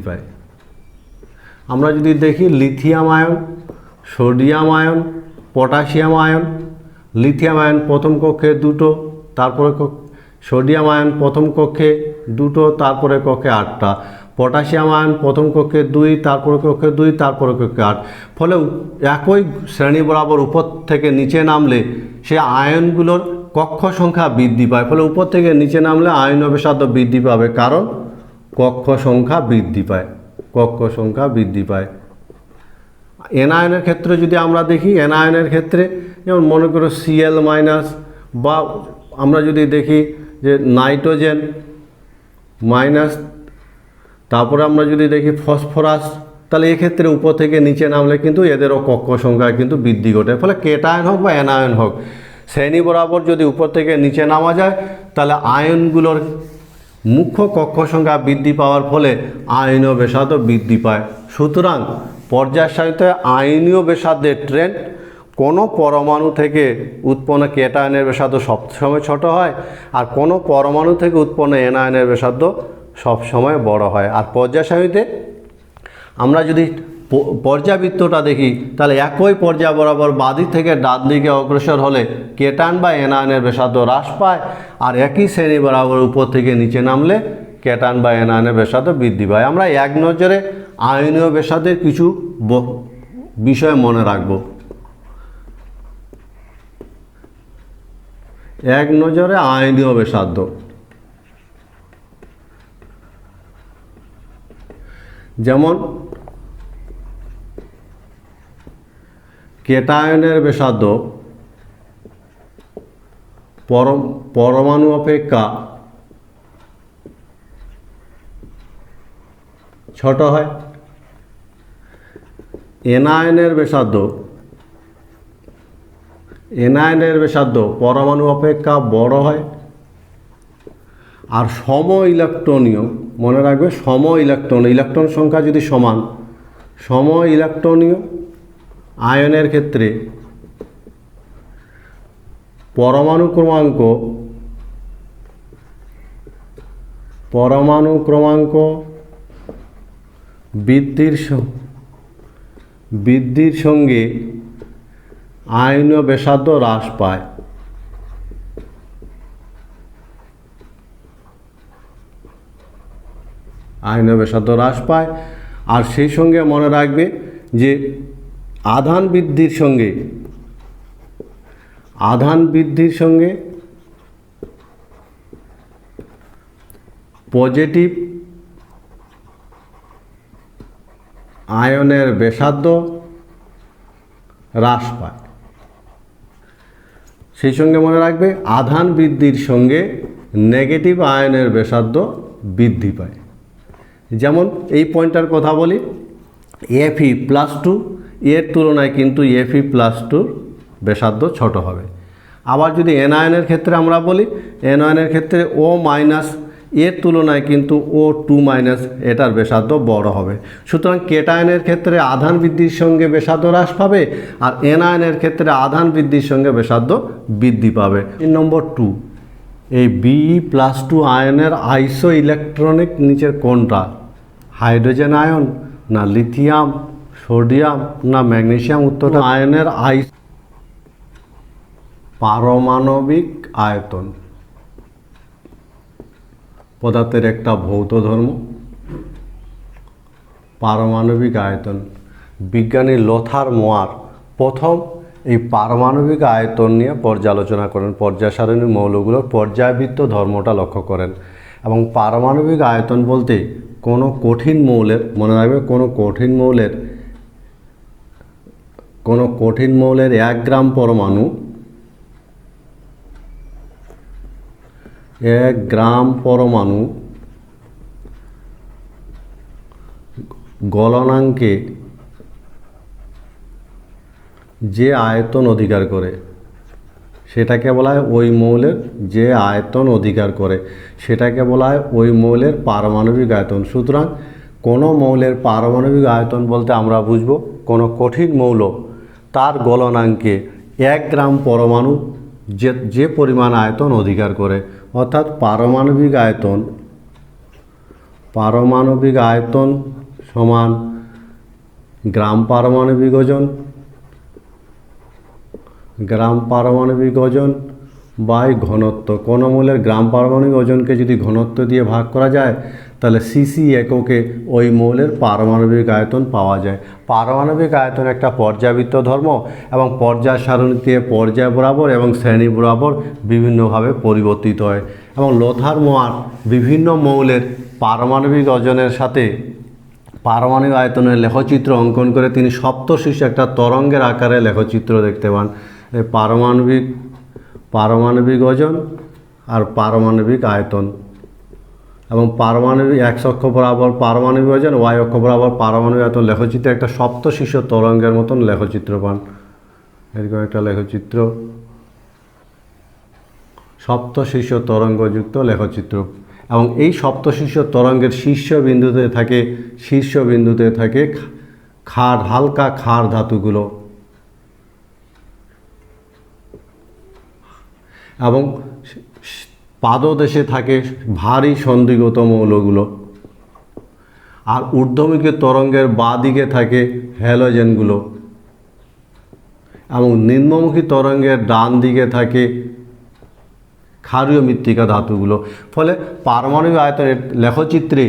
পায়, আমরা যদি দেখি lithium ion, sodium ion, potassium ion, lithium ion প্রথম কক্ষে 2টো, তারপরে সোডিয়াম আয়ন প্রথম কক্ষে 2টো, তারপরে কক্ষে 8টা, পটাশিয়াম আয়ন প্রথম কক্ষে 2, তারপরে কক্ষে 2, তারপরে কক্ষে 8। ফলে একই শ্রেণী বরাবর উপর থেকে নিচে নামলে সে আয়নগুলোর কক্ষ সংখ্যা বৃদ্ধি পায়। ফলে উপর থেকে নিচে নামলে আয়নীয় ব্যাসার্ধ বৃদ্ধি পাবে, কারণ কক্ষ সংখ্যা বৃদ্ধি পায়। এনায়নের ক্ষেত্রে যদি আমরা দেখি, এনায়নের ক্ষেত্রে যেমন মনে করো Cl-, বা আমরা যদি দেখি যে নাইট্রোজেন মাইনাস, তারপরে আমরা যদি দেখি ফসফরাস, তাহলে এক্ষেত্রে উপর থেকে নিচে নামলে কিন্তু এদেরও কক্ষ সংখ্যা কিন্তু বৃদ্ধি ঘটে। ফলে ক্যাটায়ন হোক বা অ্যানায়ন হোক, শ্রেণী বরাবর যদি উপর থেকে নিচে নামা যায় তাহলে আয়নগুলোর মুখ্য কক্ষ সংখ্যা বৃদ্ধি পাওয়ার ফলে আয়নীয় ব্যাসার্ধ বৃদ্ধি পায়। সুতরাং পর্যায় সারণীতে আয়নীয় ব্যাসার্ধের ট্রেন্ড, কোনো পরমাণু থেকে উৎপন্ন ক্যাটায়নের ব্যাসার্ধ সবসময় ছোট হয়, আর কোনো পরমাণু থেকে উৎপন্ন অ্যানায়নের ব্যাসার্ধ সবসময় বড় হয়। আর পর্যায় সারণীতে আমরা যদি পর্যাবৃত্তটা দেখি, তাহলে একই পর্যায় বরাবর বাঁদিক থেকে ডান দিকে অগ্রসর হলে কেটায়ন বা এনায়নের ব্যাসার্ধ হ্রাস পায়, আর একই শ্রেণী বরাবর উপর থেকে নিচে নামলে কেটায়ন বা এনায়নের ব্যাসার্ধ বৃদ্ধি পায়। আমরা এক নজরে আয়নীয় ব্যাসার্ধের কিছু বিষয় মনে রাখব। এক নজরে আয়নীয় ব্যাসার্ধ, যেমন কেটায়নের ব্যাসার্ধ পরমাণু অপেক্ষা ছোট হয়, এনায়নের ব্যাসার্ধ পরমাণু অপেক্ষা বড় হয়। আর সম ইলেকট্রনীয়, মনে রাখবে সম ইলেকট্রন সংখ্যা যদি সমান, সম ইলেকট্রনীয় আয়নের ক্ষেত্রে পরমাণু ক্রমাঙ্ক বৃদ্ধির সঙ্গে আয়নীয় ব্যাসার্ধ হ্রাস পায়। আয়নীয় ব্যাসার্ধ হ্রাস পায়। আর সেই সঙ্গে মনে রাখবে যে আধান বৃদ্ধির সঙ্গে পজিটিভ আয়নের ব্যাসার্ধ হ্রাস পায়। সেই সঙ্গে মনে রাখবে আধান বৃদ্ধির সঙ্গে নেগেটিভ আয়নের ব্যাসার্ধ বৃদ্ধি পায়। যেমন এই পয়েন্টটার কথা বলি, Fe+2 এর তুলনায় কিন্তু Fe+2 ব্যাসার্ধ ছোট হবে। আবার যদি এনায়নের ক্ষেত্রে আমরা বলি, এনায়নের ক্ষেত্রে O- এর তুলনায় কিন্তু O2- এটার ব্যাসার্ধ বড় হবে। সুতরাং কেটায়নের ক্ষেত্রে আধান বৃদ্ধির সঙ্গে ব্যাসার্ধ হ্রাস পাবে, আর এনায়নের ক্ষেত্রে আধান বৃদ্ধির সঙ্গে ব্যাসার্ধ বৃদ্ধি পাবে। নম্বর 2, এই Be+2 আয়নের আইসো ইলেকট্রনিক নিচের কোনটা? হাইড্রোজেন আয়ন, না লিথিয়াম, সোডিয়াম, না ম্যাগনেসিয়াম? উত্তরটা আয়নের পারমাণবিক আয়তন পদার্থের একটা ভৌত ধর্ম। পারমাণবিক আয়তন, বিজ্ঞানী লোথার মোয়ার প্রথম এই পারমাণবিক আয়তন নিয়ে পর্যালোচনা করেন, পর্যায় সারণী মৌলগুলোর পর্যায়বৃত্ত ধর্মটা লক্ষ্য করেন। এবং পারমাণবিক আয়তন বলতে কোনো কঠিন মৌলের, মনে রাখবে কোনো কঠিন মৌলের 1 গ্রাম পরমাণু, 1 গ্রাম পরমাণু গলনাঙ্কে যে আয়তন অধিকার করে সেটাকে বলা হয় ওই মৌলের, যে আয়তন অধিকার করে সেটাকে বলা হয় ওই মৌলের পারমাণবিক আয়তন। সুতরাং কোনো মৌলের পারমাণবিক আয়তন বলতে আমরা বুঝব কোনো কঠিন মৌল তার গলনাঙ্কে 1 গ্রাম পরমাণু যে পরিমাণ আয়তন অধিকার করে, অর্থাৎ পারমাণবিক আয়তন সমান গ্রাম পারমাণবিক ওজন বাই ঘনত্ব। কোনো মৌলের গ্রাম পারমাণবিক ওজনকে যদি ঘনত্ব দিয়ে ভাগ করা যায় তাহলে সিসি এককে ওই মৌলের পারমাণবিক আয়তন পাওয়া যায়। পারমাণবিক আয়তন একটা পর্যাবৃত্ত ধর্ম এবং পর্যায় সারণীতে পর্যায় বরাবর এবং শ্রেণী বরাবর বিভিন্নভাবে পরিবর্তিত হয়। এবং লোথার মোয়ার বিভিন্ন মৌলের পারমাণবিক ওজনের সাথে পারমাণবিক আয়তনের লেখচিত্র অঙ্কন করে তিনি সপ্তশীর্ষ একটা তরঙ্গের আকারে লেখচিত্র দেখতে পান। পারমাণবিক ওজন আর পারমাণবিক আয়তন, এবং পারমাণবিক x অক্ষ বরাবর পারমাণবিক ওজন, y অক্ষ বরাবর পারমাণবিক আয়তন লেখচিত্র একটা সপ্তশীর্ষ তরঙ্গের মতন লেখচিত্র পান। এরকম একটা লেখচিত্র, সপ্তশীর্ষ তরঙ্গযুক্ত লেখচিত্র। এবং এই সপ্তশীর্ষ তরঙ্গের শীর্ষবিন্দুতে থাকে হালকা ক্ষার ধাতুগুলো, এবং পাদদেশে থাকে ভারী সন্ধিগত মৌলগুলো। আর ঊর্ধ্বমুখী তরঙ্গের বাঁ দিকে থাকে হ্যালোজেনগুলো এবং নিম্নমুখী তরঙ্গের ডান দিকে থাকে ক্ষারীয় মৃত্তিকা ধাতুগুলো। ফলে পারমাণবিক আয়তনের লেখচিত্রে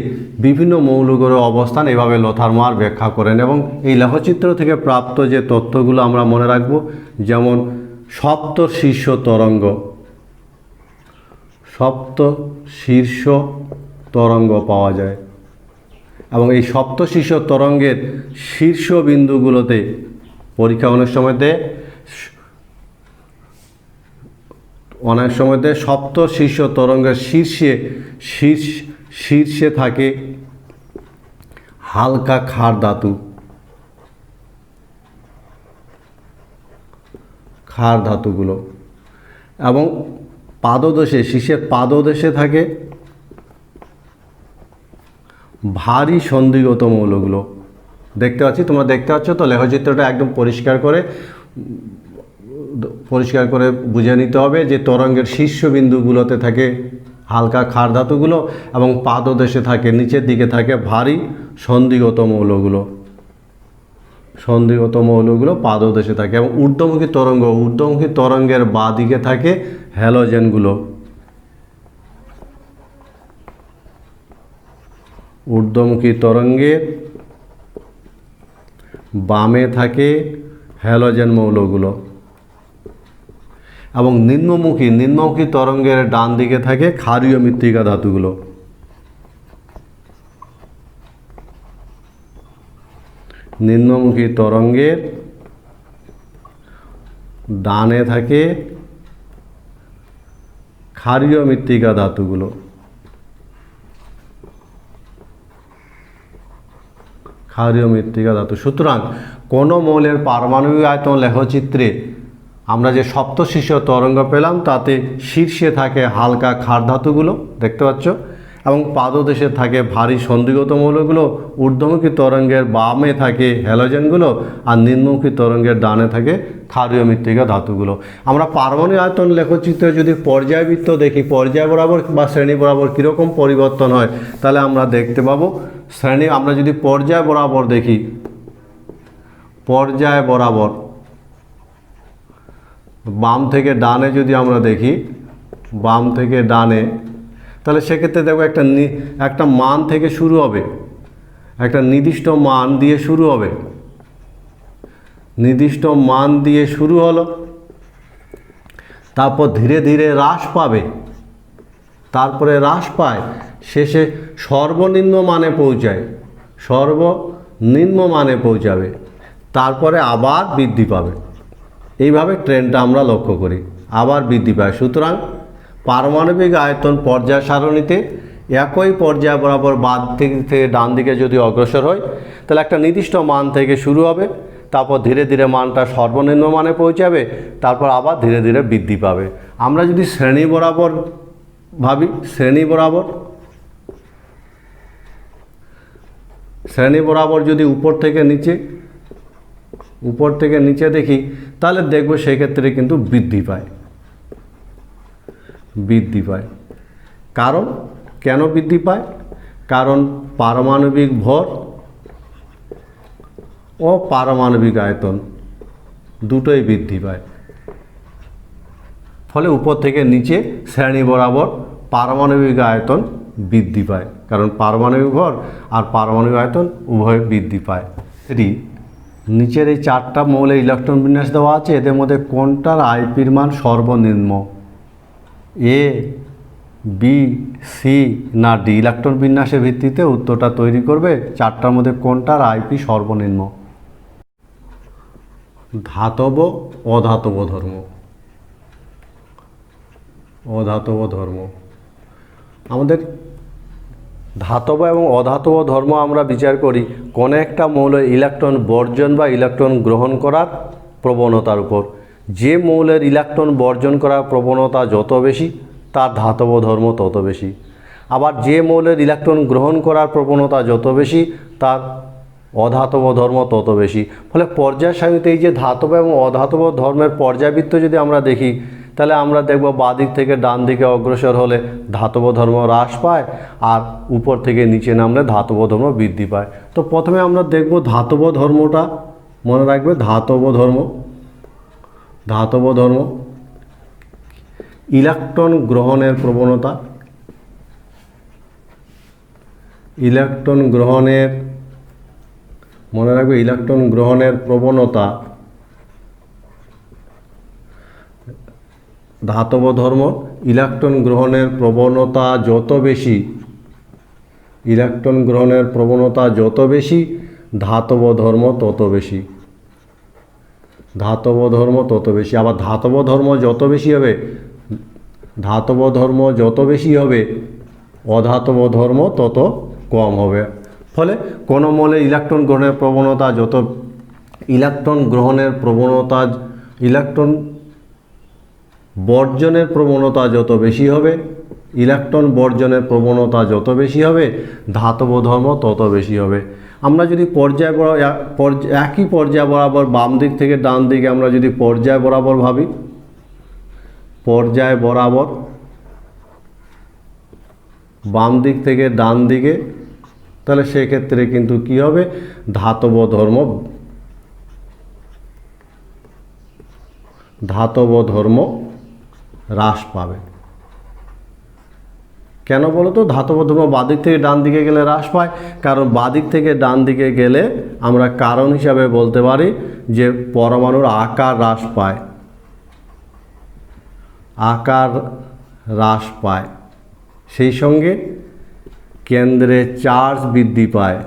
বিভিন্ন মৌলগুলোর অবস্থান এভাবে লোথারমার ব্যাখ্যা করেন এবং এই লেখচিত্র থেকে প্রাপ্ত যে তথ্যগুলো আমরা মনে রাখব, যেমন সপ্ত শীর্ষ তরঙ্গ, সপ্ত শীর্ষ তরঙ্গ পাওয়া যায় এবং এই সপ্ত শীর্ষ তরঙ্গের শীর্ষ বিন্দুগুলোতে পরীক্ষা অনেক সময়তে সপ্ত শীর্ষ তরঙ্গের শীর্ষে থাকে হালকা ক্ষার ধাতুগুলো এবং পাদদেশে, শীর্ষের পাদদেশে থাকে ভারী সন্ধিগত মৌলগুলো। দেখতে পাচ্ছি, তোমরা দেখতে পাচ্ছ তো, লেখচিত্রটা একদম পরিষ্কার করে বুঝে নিতে হবে যে তরঙ্গের শীর্ষবিন্দুগুলোতে থাকে হালকা ক্ষার ধাতুগুলো এবং পাদদেশে থাকে, নিচের দিকে থাকে ভারী সন্ধিগত মৌলগুলো পাদদেশে থাকে এবং ঊর্ধ্বমুখী তরঙ্গের বাঁ দিকে থাকে হ্যালোজেনগুলো। ঊর্ধ্বমুখী তরঙ্গের বামে থাকে হ্যালোজেন মৌলগুলো এবং নিম্নমুখী তরঙ্গের ডান দিকে থাকে ক্ষারীয় মৃত্তিকা ধাতুগুলো। নিম্নমুখী তরঙ্গের ডানে থাকে ক্ষারীয় মৃত্তিকা ধাতুগুলো। সুতরাং কোনো মৌলের পারমাণবিক আয়তন লেখচিত্রে আমরা যে সপ্তশীর্ষ তরঙ্গ পেলাম তাতে শীর্ষে থাকে হালকা ক্ষার ধাতুগুলো, দেখতে পাচ্ছ, এবং পাদদেশে থাকে ভারী সন্ধিগত মৌলগুলো, ঊর্ধ্বমুখী তরঙ্গের বামে থাকে হ্যালোজেনগুলো আর নিম্নমুখী তরঙ্গের ডানে থাকে ক্ষারীয় মৃত্তিকা ধাতুগুলো। আমরা পারমাণবিক আয়তন লেখচিত্রে যদি পর্যায়বৃত্ত দেখি, পর্যায় বরাবর বা শ্রেণী বরাবর কীরকম পরিবর্তন হয়, তাহলে আমরা দেখতে পাবো আমরা যদি পর্যায় বরাবর দেখি, পর্যায় বরাবর বাম থেকে ডানে যদি আমরা দেখি, বাম থেকে ডানে, তাহলে সেক্ষেত্রে দেখো একটা মান থেকে শুরু হবে, একটা নির্দিষ্ট মান দিয়ে শুরু হবে, নির্দিষ্ট মান দিয়ে শুরু হলো, তারপর ধীরে ধীরে হ্রাস পাবে, তারপরে হ্রাস পায়, শেষে সর্বনিম্ন মানে পৌঁছাবে, তারপরে আবার বৃদ্ধি পাবে। এইভাবে ট্রেন্ডটা আমরা লক্ষ্য করি, আবার বৃদ্ধি পায়। সুতরাং পারমাণবিক আয়তন পর্যায় সারণীতে একই পর্যায় বরাবর বাম থেকে ডান দিকে যদি অগ্রসর হয়, তাহলে একটা নির্দিষ্ট মান থেকে শুরু হবে, তারপর ধীরে ধীরে মানটা সর্বনিম্ন মানে পৌঁছাবে, তারপর আবার ধীরে ধীরে বৃদ্ধি পাবে। আমরা যদি শ্রেণী বরাবর ভাবি, শ্রেণী বরাবর যদি উপর থেকে নিচে দেখি, তাহলে দেখব সেক্ষেত্রে কিন্তু বৃদ্ধি পায়। কেন বৃদ্ধি পায়? কারণ পারমাণবিক ভর ও পারমাণবিক আয়তন দুটোই বৃদ্ধি পায়। ফলে উপর থেকে নিচে শ্রেণী বরাবর পারমাণবিক আয়তন বৃদ্ধি পায়, কারণ পারমাণবিক ভর আর পারমাণবিক আয়তন উভয় বৃদ্ধি পায়। নিচের এই চারটা মৌলের ইলেকট্রন বিন্যাস দেওয়া আছে, এদের মধ্যে কোনটার আইপির মান সর্বনিম্ন? এ, বি, সি না ডি? ইলেকট্রন বিন্যাসের ভিত্তিতে উত্তরটা তৈরি করবে চারটার মধ্যে কোনটার আইপি সর্বনিম্ন। ধাতব অধাতব ধর্ম। আমাদের ধাতব এবং অধাতব ধর্ম আমরা বিচার করি কোনো একটা মৌলের ইলেকট্রন বর্জন বা ইলেকট্রন গ্রহণ করার প্রবণতার উপর। যে মৌলের ইলেকট্রন বর্জন করার প্রবণতা যত বেশি, তার ধাতব ধর্ম তত বেশি। আবার যে মৌলের ইলেকট্রন গ্রহণ করার প্রবণতা যত বেশি, তার অধাতব ধর্ম তত বেশি। ফলে পর্যায় সারণীতে এই যে ধাতব এবং অধাতব ধর্মের পর্যায়বৃত্ত যদি আমরা দেখি, তাহলে আমরা দেখব বাদিক থেকে ডান দিকে অগ্রসর হলে ধাতব ধর্ম হ্রাস পায়, আর উপর থেকে নিচে নামলে ধাতব ধর্ম বৃদ্ধি পায়। তো প্রথমে আমরা দেখব ধাতব ধর্মটা, মনে রাখবে ধাতব ধর্ম। ধাতব ধর্ম ইলেকট্রন গ্রহণের প্রবণতা, ইলেকট্রন গ্রহণের, মনে রাখবে ইলেকট্রন গ্রহণের প্রবণতা। ধাতব ধর্ম ইলেকট্রন গ্রহণের প্রবণতা যত বেশি, ইলেকট্রন গ্রহণের প্রবণতা যত বেশি, ধাতব ধর্ম তত বেশি। ধাতব ধর্ম তত বেশি। আবার ধাতব ধর্ম যত বেশি হবে, ধাতব ধর্ম যত বেশি হবে, অধাতব ধর্ম তত কম হবে। ফলে কোনো মৌলে ইলেকট্রন গ্রহণের প্রবণতা যত, ইলেকট্রন গ্রহণের প্রবণতা, ইলেকট্রন বর্জনের প্রবণতা যত বেশি হবে, ইলেকট্রন বর্জনের প্রবণতা যত বেশি হবে, ধাতব ধর্ম তত বেশি হবে। আমরা যদি একই পর্যায় বরাবর বাম দিক থেকে ডান দিকে আমরা যদি পর্যায় বরাবর ভাবি, পর্যায় বরাবর বাম দিক থেকে ডান দিকে, তাহলে সেক্ষেত্রে কিন্তু কি হবে, ধাতব ধর্ম, ধাতব ধর্ম হ্রাস পাবে। কেন বলো তো ধাতব ধর্ম বাদিক থেকে ডান দিকে গেলে হ্রাস পায়? কারণ বাদিক থেকে ডান দিকে গেলে আমরা কারণ হিসাবে বলতে পারি যে পরমাণুর আকার হ্রাস পায়, আকার হ্রাস পায়, সেই সঙ্গে কেন্দ্রে চার্জ বৃদ্ধি পায়,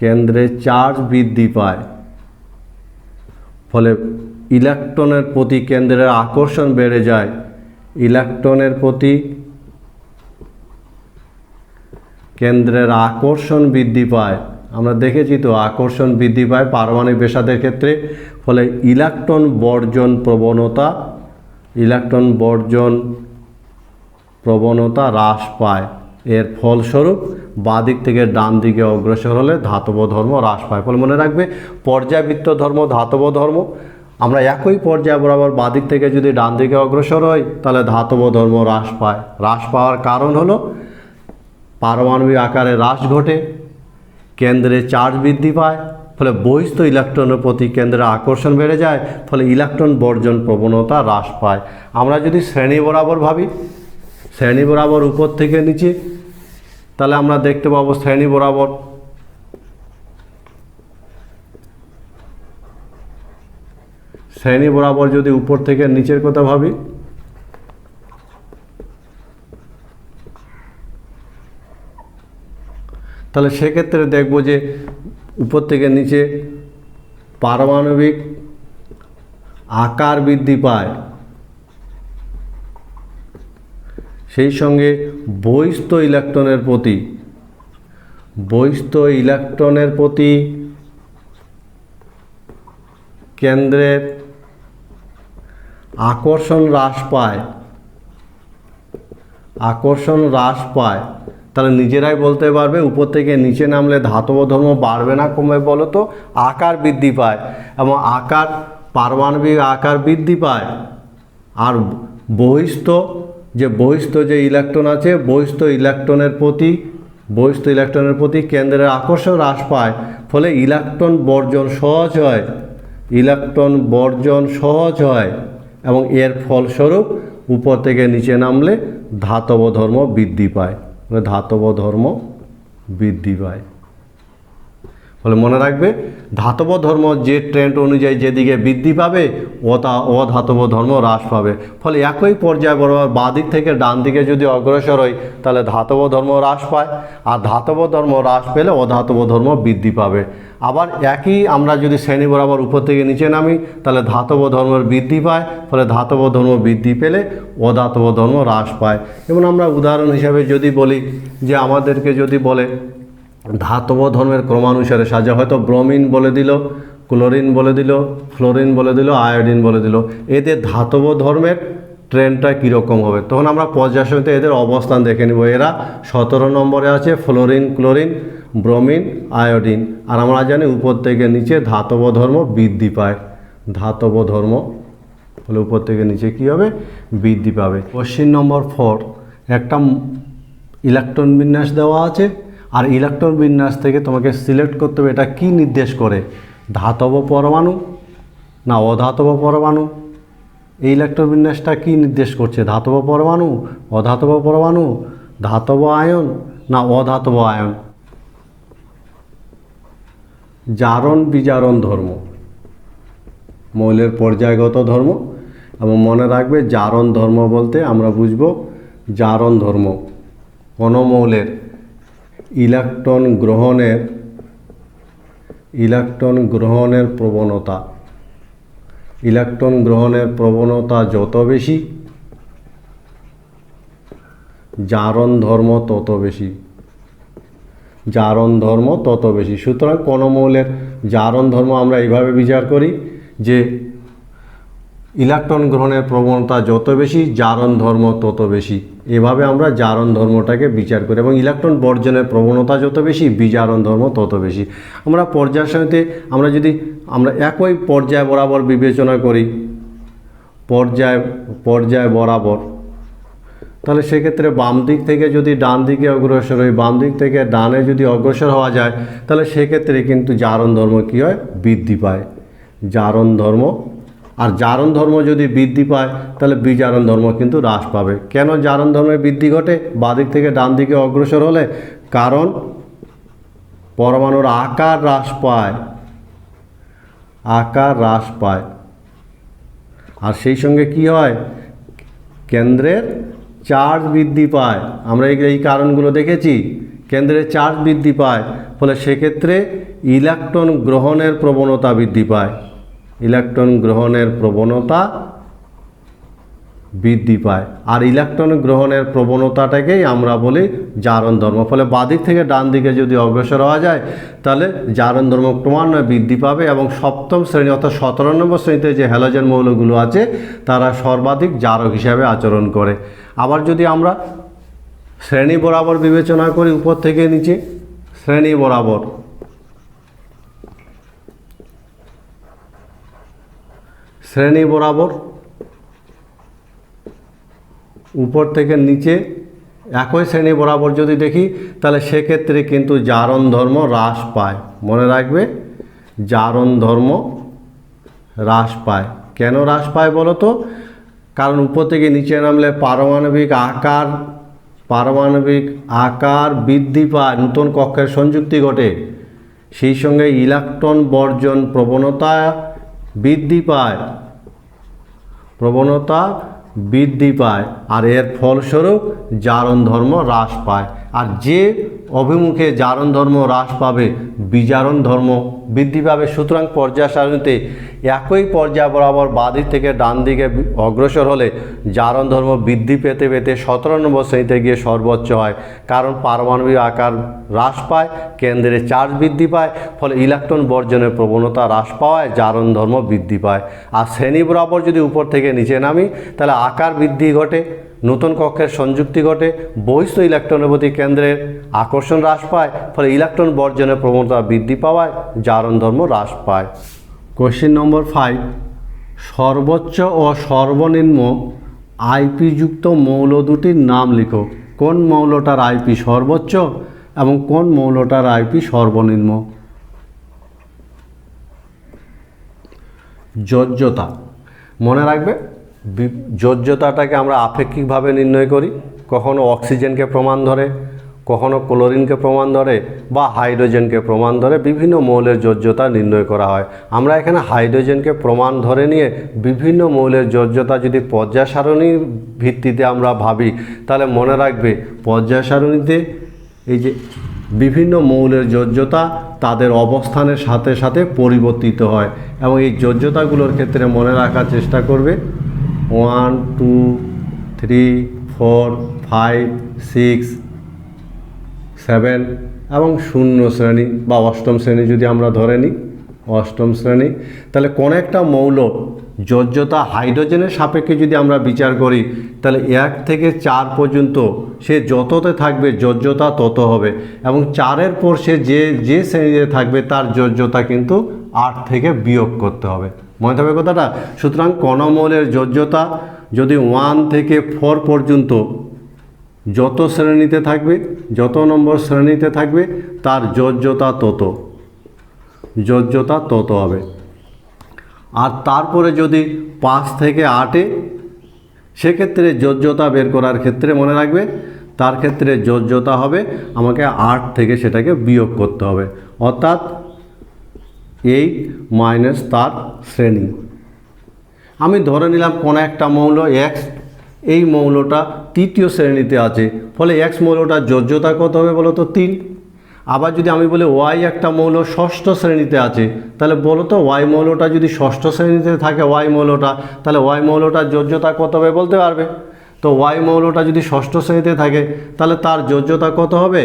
কেন্দ্রে চার্জ বৃদ্ধি পায়। ফলে ইলেকট্রনের প্রতি কেন্দ্রের আকর্ষণ বেড়ে যায়, ইলেকট্রনের প্রতি কেন্দ্রের আকর্ষণ বৃদ্ধি পায়। আমরা দেখেছি তো আকর্ষণ বৃদ্ধি পায় পারমাণবিক ব্যাসার্ধের ক্ষেত্রে। ফলে ইলেকট্রন বর্জন প্রবণতা, ইলেকট্রন বর্জন প্রবণতা হ্রাস পায়। এর ফলস্বরূপ বাদিক থেকে ডান দিকে অগ্রসর হলে ধাতব ধর্ম হ্রাস পায়। ফলে মনে রাখবে পর্যায়বৃত্ত ধর্ম, ধাতব ধর্ম, আমরা একই পর্যায় বরাবর বাদিক থেকে যদি ডান দিকে অগ্রসর হই তাহলে ধাতব ধর্ম হ্রাস পায়। হ্রাস পাওয়ার কারণ হলো পারমাণবিক আকারে হ্রাস ঘটে, কেন্দ্রে চার্জ বৃদ্ধি পায়, ফলে বহিস্থ ইলেকট্রনের প্রতি কেন্দ্রে আকর্ষণ বেড়ে যায়, ফলে ইলেকট্রন বর্জন প্রবণতা হ্রাস পায়। আমরা যদি শ্রেণী বরাবর ভাবি, শ্রেণী বরাবর উপর থেকে নিচে, তাহলে আমরা দেখতে পাবো শ্রেণী বরাবর, শ্রেণী বরাবর যদি উপর থেকে নিচের কথা ভাবি, তাহলে সেক্ষেত্রে দেখব যে উপর থেকে নিচে পারমাণবিক আকার বৃদ্ধি পায়, সেই সঙ্গে বহিস্থ ইলেকট্রনের প্রতি, বহিস্থ ইলেকট্রনের প্রতি কেন্দ্রের আকর্ষণ হ্রাস পায়, আকর্ষণ হ্রাস পায়। তাহলে নিজেরাই বলতে পারবে উপর থেকে নিচে নামলে ধাতব ধর্ম বাড়বে না কমবে? বলো তো আকার বৃদ্ধি পায়, এবং আকার, পারমাণবিক আকার বৃদ্ধি পায়। আর বহিস্থ যে ইলেকট্রন আছে, বহিস্থ ইলেকট্রনের প্রতি কেন্দ্রের আকর্ষণ হ্রাস পায়। ফলে ইলেকট্রন বর্জন সহজ হয়, ইলেকট্রন বর্জন সহজ হয়, এবং এর ফলস্বরূপ উপর থেকে নিচে নামলে ধাতব ধর্ম বৃদ্ধি পায়, ধাতব ধর্ম বৃদ্ধি পায়। ফলে মনে রাখবে ধাতব ধর্ম যে ট্রেন্ড অনুযায়ী যেদিকে বৃদ্ধি পাবে অধাতব ধর্ম হ্রাস পাবে। ফলে একই পর্যায় বরাবর বাদিক থেকে ডান দিকে যদি অগ্রসর হই তাহলে ধাতব ধর্ম হ্রাস পায়, আর ধাতব ধর্ম হ্রাস পেলে অধাতব ধর্ম বৃদ্ধি পাবে। আবার একই আমরা যদি শ্রেণী বরাবর উপর থেকে নিচে নামি তাহলে ধাতব ধর্মের বৃদ্ধি পায়, ফলে ধাতব ধর্ম বৃদ্ধি পেলে অধাতব ধর্ম হ্রাস পায়। যেমন আমরা উদাহরণ হিসাবে যদি বলি যে আমাদেরকে যদি বলে ধাতব ধর্মের ক্রমানুসারে সাজা, হয়তো ব্রোমিন বলে দিল, ক্লোরিন বলে দিল, ফ্লোরিন বলে দিল, আয়োডিন বলে দিল, এদের ধাতব ধর্মের ট্রেন্ডটা কীরকম হবে, তখন আমরা পর্যায়সারণীতে এদের অবস্থান দেখে নিব। এরা 17 নম্বরে আছে, ফ্লোরিন, ক্লোরিন, ব্রোমিন, আয়োডিন। আর আমরা জানি উপর থেকে নিচে ধাতব ধর্ম বৃদ্ধি পায়, ধাতব ধর্ম ফলে উপর থেকে নিচে কী হবে, বৃদ্ধি পাবে। কোশ্চেন নম্বর 4, একটা ইলেকট্রন বিন্যাস দেওয়া আছে, আর ইলেকট্রন বিন্যাস থেকে তোমাকে সিলেক্ট করতে হবে এটা কি নির্দেশ করে, ধাতব পরমাণু না অধাতব পরমাণু। এই ইলেকট্রন বিন্যাসটা কি নির্দেশ করছে, ধাতব পরমাণু, অধাতব পরমাণু, ধাতব আয়ন না অধাতব আয়ন। জারণ বিজারণ ধর্ম, মৌলের পর্যায়গত ধর্ম, এবং মনে রাখবে জারণ ধর্ম বলতে আমরা বুঝব জারণ ধর্ম কোনো মৌলের ইলেকট্রন গ্রহণের প্রবণতা। ইলেকট্রন গ্রহণের প্রবণতা যত বেশি, জারণ ধর্ম তত বেশি। জারণ ধর্ম তত বেশি। সুতরাং কোনো মৌলের জারণ ধর্ম আমরা এইভাবে বিচার করি যে ইলেকট্রন গ্রহণের প্রবণতা যত বেশি, জারণ ধর্ম তত বেশি। এভাবে আমরা জারণ ধর্মটাকে বিচার করি, এবং ইলেকট্রন বর্জনের প্রবণতা যত বেশি, বিজারণ ধর্ম তত বেশি। আমরা পর্যায় সারণীতে আমরা একই পর্যায় বরাবর বিবেচনা করি, পর্যায় বরাবর, তাহলে সেক্ষেত্রে বাম দিক থেকে যদি ডান দিকে অগ্রসর হই, বাম দিক থেকে ডানে যদি অগ্রসর হওয়া যায়, তাহলে সেক্ষেত্রে কিন্তু জারণ ধর্ম কী হয়, বৃদ্ধি পায়। জারণ ধর্ম, আর জারণ ধর্ম যদি বৃদ্ধি পায় তাহলে বিজারণ ধর্ম কিন্তু হ্রাস পাবে। কেন জারণ ধর্মের বৃদ্ধি ঘটে বাঁ দিক থেকে ডান দিকে অগ্রসর হলে? কারণ পরমাণুর আকার হ্রাস পায়, আর সেই সঙ্গে কি হয়, কেন্দ্রের চার্জ বৃদ্ধি পায়। আমরা এই কারণগুলো দেখেছি, কেন্দ্রের চার্জ বৃদ্ধি পায়, ফলে সেক্ষেত্রে ইলেকট্রন গ্রহণের প্রবণতা বৃদ্ধি পায়। ইলেকট্রন গ্রহণের প্রবণতা বৃদ্ধি পায়, আর ইলেকট্রন গ্রহণের প্রবণতাটাকেই আমরা বলি জারণ ধর্ম। ফলে বাদিক থেকে ডান দিকে যদি অগ্রসর হওয়া যায় তাহলে জারণ ধর্ম ক্রমান্বয়ে বৃদ্ধি পাবে, এবং সপ্তম শ্রেণী অর্থাৎ 17 নম্বর শ্রেণীতে যে হ্যালোজেন মৌলগুলো আছে তারা সর্বাধিক জারক হিসাবে আচরণ করে। আবার যদি আমরা শ্রেণী বরাবর বিবেচনা করি, উপর থেকে নিচে শ্রেণী বরাবর, উপর থেকে নিচে একই শ্রেণী বরাবর যদি দেখি তাহলে সেক্ষেত্রে কিন্তু জারণ ধর্ম হ্রাস পায়। মনে রাখবে জারণ ধর্ম হ্রাস পায়। কেন হ্রাস পায় বলো তো? কারণ উপর থেকে নিচে নামলে পারমাণবিক আকার বৃদ্ধি পায়, নতুন কক্ষের সংযুক্তি ঘটে, সেই সঙ্গে ইলেকট্রন বর্জন প্রবণতা বৃদ্ধি পায়, আর এর ফলস্বরূপ জারণ ধর্ম হ্রাস পায়। আর যে অভিমুখে জারণ ধর্ম হ্রাস পাবে, বিজারণ ধর্ম বৃদ্ধি পাবে। সুতরাং পর্যায় সারণীতে একই পর্যায় বরাবর বাঁদিক থেকে ডান দিকে অগ্রসর হলে জারণ ধর্ম বৃদ্ধি পেতে পেতে 17 নম্বর শ্রেণীতে গিয়ে সর্বোচ্চ হয়। কারণ পারমাণবিক আকার হ্রাস পায়, কেন্দ্রে চার্জ বৃদ্ধি পায়, ফলে ইলেকট্রন বর্জনের প্রবণতা হ্রাস পাওয়ায় জারণ ধর্ম বৃদ্ধি পায়। আর শ্রেণী বরাবর যদি উপর থেকে নিচে নামি তাহলে আকার বৃদ্ধি ঘটে, নতুন কক্ষের সংযুক্তি ঘটে, বহিস্থ ইলেকট্রনের প্রতি কেন্দ্রের আকর্ষণ হ্রাস পায়, ফলে ইলেকট্রন বর্জনের প্রবণতা বৃদ্ধি পাওয়ায় জারণ ধর্ম হ্রাস পায়। কোশ্চেন নম্বর 5, সর্বোচ্চ ও সর্বনিম্ন আইপি যুক্ত মৌল দুটির নাম লিখো। কোন মৌলটার আইপি সর্বোচ্চ এবং কোন মৌলটার আইপি সর্বনিম্ন? যোজ্যতা, মনে রাখবে যোজ্যতাটাকে আমরা আপেক্ষিকভাবে নির্ণয় করি। কখনো অক্সিজেনকে প্রমাণ ধরে, কখনো ক্লোরিনকে প্রমাণ ধরে, বা হাইড্রোজেনকে প্রমাণ ধরে বিভিন্ন মৌলের যোজ্যতা নির্ণয় করা হয়। আমরা এখানে হাইড্রোজেনকে প্রমাণ ধরে নিয়ে বিভিন্ন মৌলের যোজ্যতা যদি পর্যায় সারণীর ভিত্তিতে আমরা ভাবি, তাহলে মনে রাখবে পর্যায় সারণীতে এই যে বিভিন্ন মৌলের যোজ্যতা তাদের অবস্থানের সাথে সাথে পরিবর্তিত হয়, এবং এই যোজ্যতাগুলোর ক্ষেত্রে মনে রাখার চেষ্টা করবে 1, 2, 3, 4, 5, 6, 7 এবং 0 শ্রেণী বা অষ্টম শ্রেণী যদি আমরা ধরে নিই, অষ্টম শ্রেণী, তাহলে কোন একটা মৌল যোজ্যতা হাইড্রোজেনের সাপেক্ষে যদি আমরা বিচার করি তাহলে 1 থেকে 4 পর্যন্ত সে যততে থাকবে যোজ্যতা তত হবে, এবং 4-এর পর সে যে শ্রেণীতে থাকবে তার যোজ্যতা কিন্তু 8 থেকে বিয়োগ করতে হবে। মনে থাকবে কথাটা। সুতরাং কণামৌলের যোজ্যতা যদি 1 থেকে 4 পর্যন্ত যত শ্রেণীতে থাকবে, যত নম্বর শ্রেণীতে থাকবে, তার যোজ্যতা তত হবে। আর তারপরে যদি 5 থেকে 8-এ, সেক্ষেত্রে যোজ্যতা বের করার ক্ষেত্রে মনে রাখবে তার ক্ষেত্রে যোজ্যতা হবে আমাকে 8 থেকে সেটাকে বিয়োগ করতে হবে, অর্থাৎ 8 মাইনাস তার শ্রেণী। আমি ধরে নিলাম কোনো একটা মৌল এক্স, এই মৌলটা তৃতীয় শ্রেণীতে আছে, ফলে এক্স মৌলটার যোজ্যতা কত হবে বলো তো 3। আবার যদি আমি বলি ওয়াই একটা মৌল ষষ্ঠ শ্রেণীতে আছে, তাহলে বলো তো ওয়াই মৌলটা যদি ষষ্ঠ শ্রেণীতে থাকে ওয়াই মৌলটা, তাহলে ওয়াই মৌলটার যোজ্যতা কত হবে বলতে পারবে? তো ওয়াই মৌলটা যদি ষষ্ঠ শ্রেণীতে থাকে তাহলে তার যোজ্যতা কত হবে?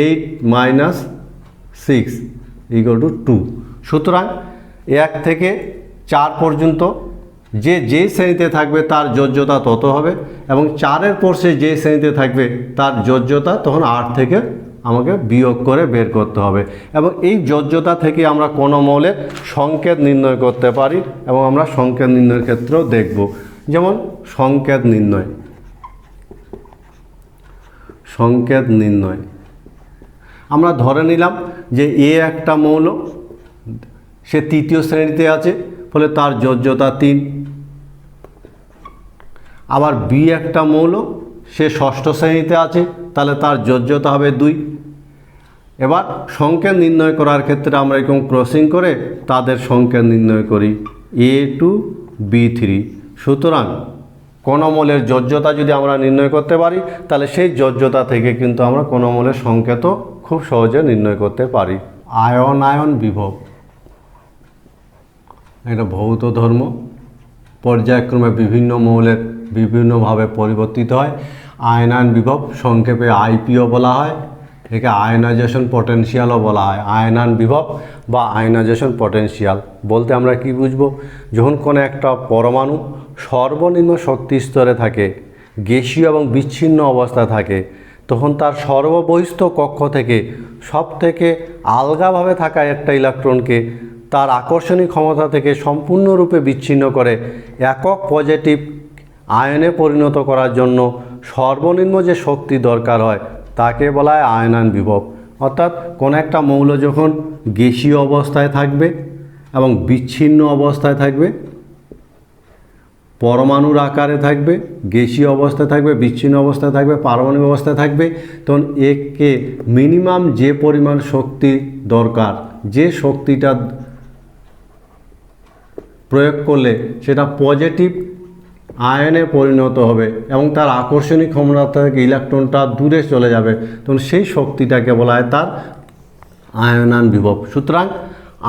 8 মাইনাস 6 ইকুয়াল টু 2। সুতরাং 1 থেকে 4 পর্যন্ত যে শ্রেণীতে থাকবে তার যোজ্যতা তত হবে, এবং 4-এর পর সে যে শ্রেণীতে থাকবে তার যোজ্যতা তখন 8 থেকে আমাকে বিয়োগ করে বের করতে হবে। এবং এই যোজ্যতা থেকে আমরা কোনো মৌলের সংকেত নির্ণয় করতে পারি, এবং আমরা সংকেত নির্ণয়ের ক্ষেত্রেও দেখব। যেমন সংকেত নির্ণয় আমরা ধরে নিলাম যে এ একটা মৌল, সে তৃতীয় শ্রেণীতে আছে, ফলে তার যোজ্যতা 3। আবার বি একটা মৌল, সে ষষ্ঠ শ্রেণীতে আছে, তাহলে তার যোজ্যতা হবে 2। এবার সংকেত নির্ণয় করার ক্ষেত্রে আমরা এরকম ক্রসিং করে তাদের সংকেত নির্ণয় করি A2 B3। সুতরাং কণামৌলের যোজ্যতা যদি আমরা নির্ণয় করতে পারি, তাহলে সেই যোজ্যতা থেকে কিন্তু আমরা কণামৌলের সংকেতও খুব সহজে নির্ণয় করতে পারি। আয়ন বিভব এটা ভৌত ধর্ম, পর্যায়ক্রমে বিভিন্ন মৌলের বিভিন্নভাবে পরিবর্তিত হয়। আয়নায়ন বিভব সংক্ষেপে আইপিও বলা হয়, একে আয়নাইজেশন পটেনশিয়ালও বলা হয়। আয়নায়ন বিভব বা আয়নাইজেশন পটেনশিয়াল বলতে আমরা কি বুঝব? যখন কোনো একটা পরমাণু সর্বনিম্ন শক্তি স্তরে থাকে, গ্যাসীয় এবং বিচ্ছিন্ন অবস্থায় থাকে, তখন তার সর্ববহিস্থ কক্ষ থেকে সব থেকে আলগাভাবে থাকা একটা ইলেকট্রনকে তার আকর্ষণীয় ক্ষমতা থেকে সম্পূর্ণরূপে বিচ্ছিন্ন করে একক পজিটিভ আয়নে পরিণত করার জন্য সর্বনিম্ন যে শক্তি দরকার হয় তাকে বলা হয় আয়নায়ন বিভব। অর্থাৎ কোনো একটা মৌল যখন গ্যাসীয় অবস্থায় থাকবে এবং বিচ্ছিন্ন অবস্থায় থাকবে, পরমাণুর আকারে থাকবে, গ্যাসীয় অবস্থায় থাকবে, বিচ্ছিন্ন অবস্থায় থাকবে, পারমাণবিক অবস্থায় থাকবে, তখন একে মিনিমাম যে পরিমাণ শক্তি দরকার, যে শক্তিটা প্রয়োগ করলে সেটা পজিটিভ আয়নে পরিণত হবে এবং তার আকর্ষণীয় ক্ষমতা থেকে ইলেকট্রনটা দূরে চলে যাবে, তখন সেই শক্তিটাকে বলা হয় তার আয়নায়ন বিভব। সুতরাং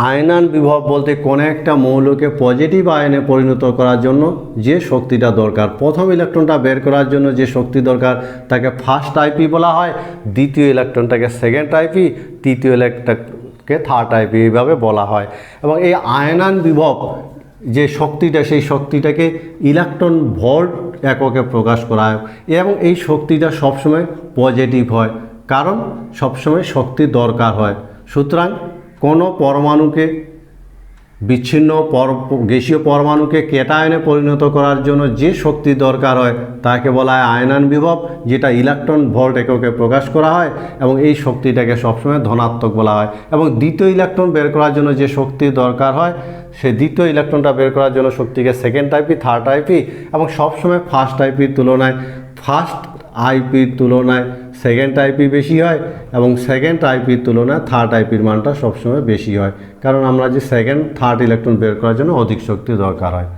আয়নায়ন বিভব বলতে কোনো একটা মৌলকে পজিটিভ আয়নে পরিণত করার জন্য যে শক্তিটা দরকার, প্রথম ইলেকট্রনটা বের করার জন্য যে শক্তি দরকার তাকে ফার্স্ট আইপি বলা হয়, দ্বিতীয় ইলেকট্রনটাকে সেকেন্ড আইপি, তৃতীয় ইলেকট্রনকে থার্ড আইপি, এইভাবে বলা হয়। এবং এই আয়নায়ন বিভব যে শক্তিটা, সেই শক্তিটাকে ইলেকট্রন ভোল্ট এককে প্রকাশ করা হয়, এবং এই শক্তিটা সবসময় পজিটিভ হয়, কারণ সবসময় শক্তি দরকার হয়। সুতরাং কোনো পরমাণুকে বিচ্ছিন্ন গ্যাসীয় পরমাণুকে ক্যাটায়নে পরিণত করার জন্য যে শক্তি দরকার হয় তাকে বলা হয় আয়নায়ন বিভব, যেটা ইলেকট্রন ভোল্ট এককে প্রকাশ করা হয়, এবং এই শক্তিটাকে সবসময় ধনাত্মক বলা হয়। এবং দ্বিতীয় ইলেকট্রন বের করার জন্য যে শক্তি দরকার হয়, সে দ্বিতীয় ইলেকট্রনটা বের করার জন্য শক্তিকে সেকেন্ড আইপি, থার্ড আইপি, এবং সবসময় ফার্স্ট আইপির তুলনায় ফার্স্ট আইপির তুলনায় সেকেন্ড আইপি বেশি হয়, এবং সেকেন্ড আইপির তুলনায় থার্ড আইপির মানটা সবসময় বেশি হয়, কারণ আমরা যে সেকেন্ড থার্ড ইলেকট্রন বের করার জন্য অধিক শক্তি দরকার হয়।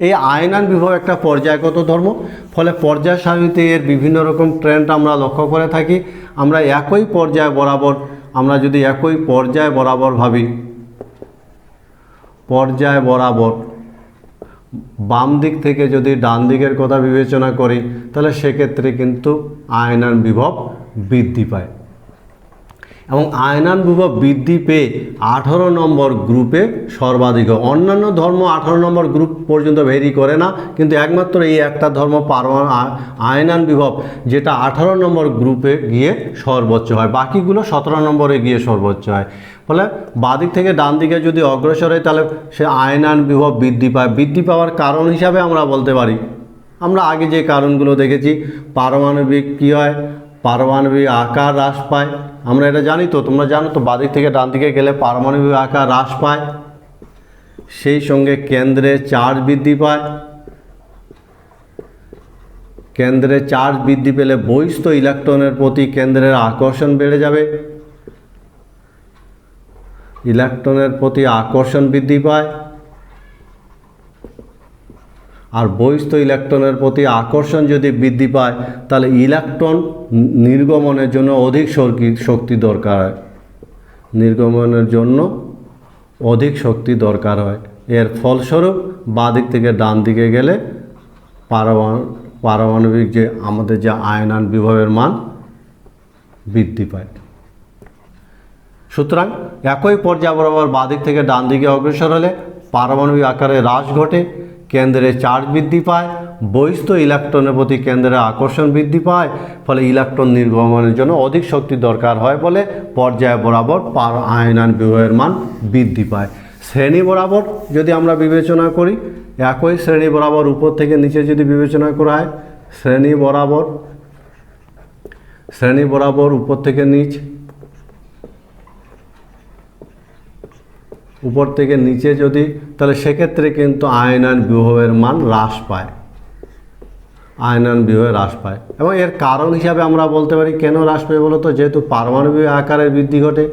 এই আয়নায়ন বিভব একটা পর্যায়গত ধর্ম, ফলে পর্যায় সারণীতে এর বিভিন্ন রকম ট্রেন্ড আমরা লক্ষ্য করে থাকি। আমরা একই পর্যায় বরাবর, আমরা যদি একই পর্যায় বরাবর ভাবি, পর্যায় বরাবর বাম দিক থেকে যদি ডান দিকের কথা বিবেচনা করি, তাহলে সেক্ষেত্রে কিন্তু আয়নায়ন বিভব বৃদ্ধি পায়। এবং আয়নান বিভব বৃদ্ধি পেয়ে 18 নম্বর গ্রুপে সর্বাধিক হয়। অন্যান্য ধর্ম 18 নম্বর গ্রুপ পর্যন্ত ভেরি করে না, কিন্তু একমাত্র এই একটা ধর্ম আয়নান বিভব যেটা 18 নম্বর গ্রুপে গিয়ে সর্বোচ্চ হয়, বাকিগুলো 17 নম্বরে গিয়ে সর্বোচ্চ হয়। ফলে বাদিক থেকে ডান দিকে যদি অগ্রসর হয় তাহলে সে আয়নান বিভব বৃদ্ধি পায়। বৃদ্ধি পাওয়ার কারণ হিসাবে আমরা বলতে পারি, আমরা আগে যে কারণগুলো দেখেছি, পারমাণবিক কী হয়, পারমাণবিক আকার হ্রাস পায়। আমরা এটা জানি তো, তোমরা জানো তো, বাদিক থেকে ডান দিকে গেলে পারমাণবিক আকার হ্রাস পায়। সেই সঙ্গে কেন্দ্রে চার্জ বৃদ্ধি পায়। কেন্দ্রে চার্জ বৃদ্ধি পেলে বহিস্থ ইলেকট্রনের প্রতি কেন্দ্রের আকর্ষণ বেড়ে যাবে। ইলেকট্রনের প্রতি আকর্ষণ বৃদ্ধি পায়। আর বহিস্থ ইলেকট্রনের প্রতি আকর্ষণ যদি বৃদ্ধি পায় তাহলে ইলেকট্রন নির্গমনের জন্য অধিক শক্তি দরকার হয়। নির্গমনের জন্য অধিক শক্তি দরকার হয়। এর ফলস্বরূপ বাদিক থেকে ডান দিকে গেলে পারমাণবিক যে আমাদের যে আয়নান বিভবের মান বৃদ্ধি পায়। সুতরাং একই পর্যায় বরাবর বাদিক থেকে ডান দিকে অগ্রসর হলে পারমাণবিক আকারে হ্রাস ঘটে, কেন্দ্রে চার্জ বৃদ্ধি পায়, বহিস্থ ইলেকট্রনের প্রতি কেন্দ্রের আকর্ষণ বৃদ্ধি পায়। ফলে ইলেকট্রন নির্গমনের জন্য অধিক শক্তি দরকার হয় বলে পর্যায় বরাবর আয়নান বিভবের মান বৃদ্ধি পায়। শ্রেণী বরাবর যদি আমরা বিবেচনা করি, একই শ্রেণী বরাবর উপর থেকে নিচে যদি বিবেচনা করা হয়, শ্রেণী বরাবর উপর থেকে নিচ, উপর থেকে নিচে যদি, তাহলে সেক্ষেত্রে কিন্তু আয়নান বিভবের মান হ্রাস পায়। আয়নান বিভব হ্রাস পায় এবং এর কারণ হিসাবে আমরা বলতে পারি কেন হ্রাস পায় বলো তো, যেহেতু পারমাণবিক আকারের বৃদ্ধি ঘটে,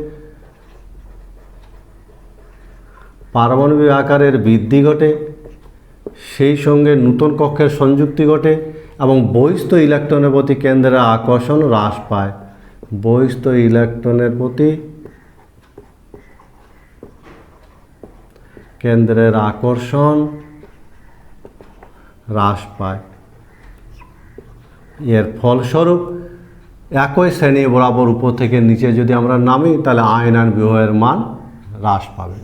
পারমাণবিক আকারের বৃদ্ধি ঘটে, সেই সঙ্গে নূতন কক্ষের সংযুক্তি ঘটে এবং বহিস্থ ইলেকট্রনের প্রতি কেন্দ্রের আকর্ষণ হ্রাস পায়। বহিস্থ ইলেকট্রনের প্রতি কেন্দ্রের আকর্ষণ হ্রাস পায়। এর ফলস্বরূপ একই শ্রেণী বরাবর উপর থেকে নিচে যদি আমরা নামি তাহলে আয়নান বিভবের মান হ্রাস পাবে।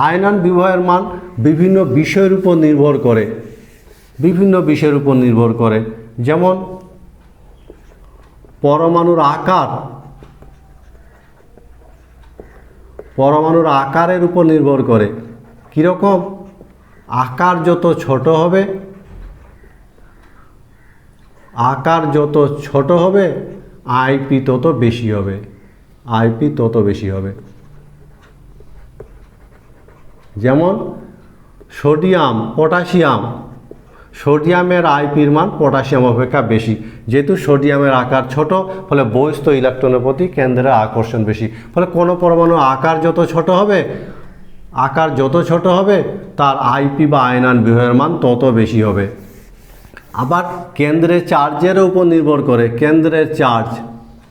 আয়নান বিভবের মান বিভিন্ন বিষয়ের উপর নির্ভর করে, বিভিন্ন বিষয়ের উপর নির্ভর করে, যেমন পরমাণুর আকার, পরমাণুর আকারের উপর নির্ভর করে। কীরকম? আকার যত ছোট হবে, আকার যত ছোট হবে আইপি তত বেশি হবে, আইপি তত বেশি হবে। যেমন সোডিয়াম, পটাশিয়াম, সোডিয়ামের আইপির মান পটাশিয়াম অপেক্ষা বেশি, যেহেতু সোডিয়ামের আকার ছোট, ফলে বহিস্থ ইলেকট্রনের প্রতি কেন্দ্রের আকর্ষণ বেশি। ফলে কোনো পরমাণু আকার যত ছোট হবে, আকার যত ছোট হবে তার আইপি বা আয়নান বিভবের মান তত বেশি হবে। আবার কেন্দ্রের চার্জের উপর নির্ভর করে, কেন্দ্রের চার্জ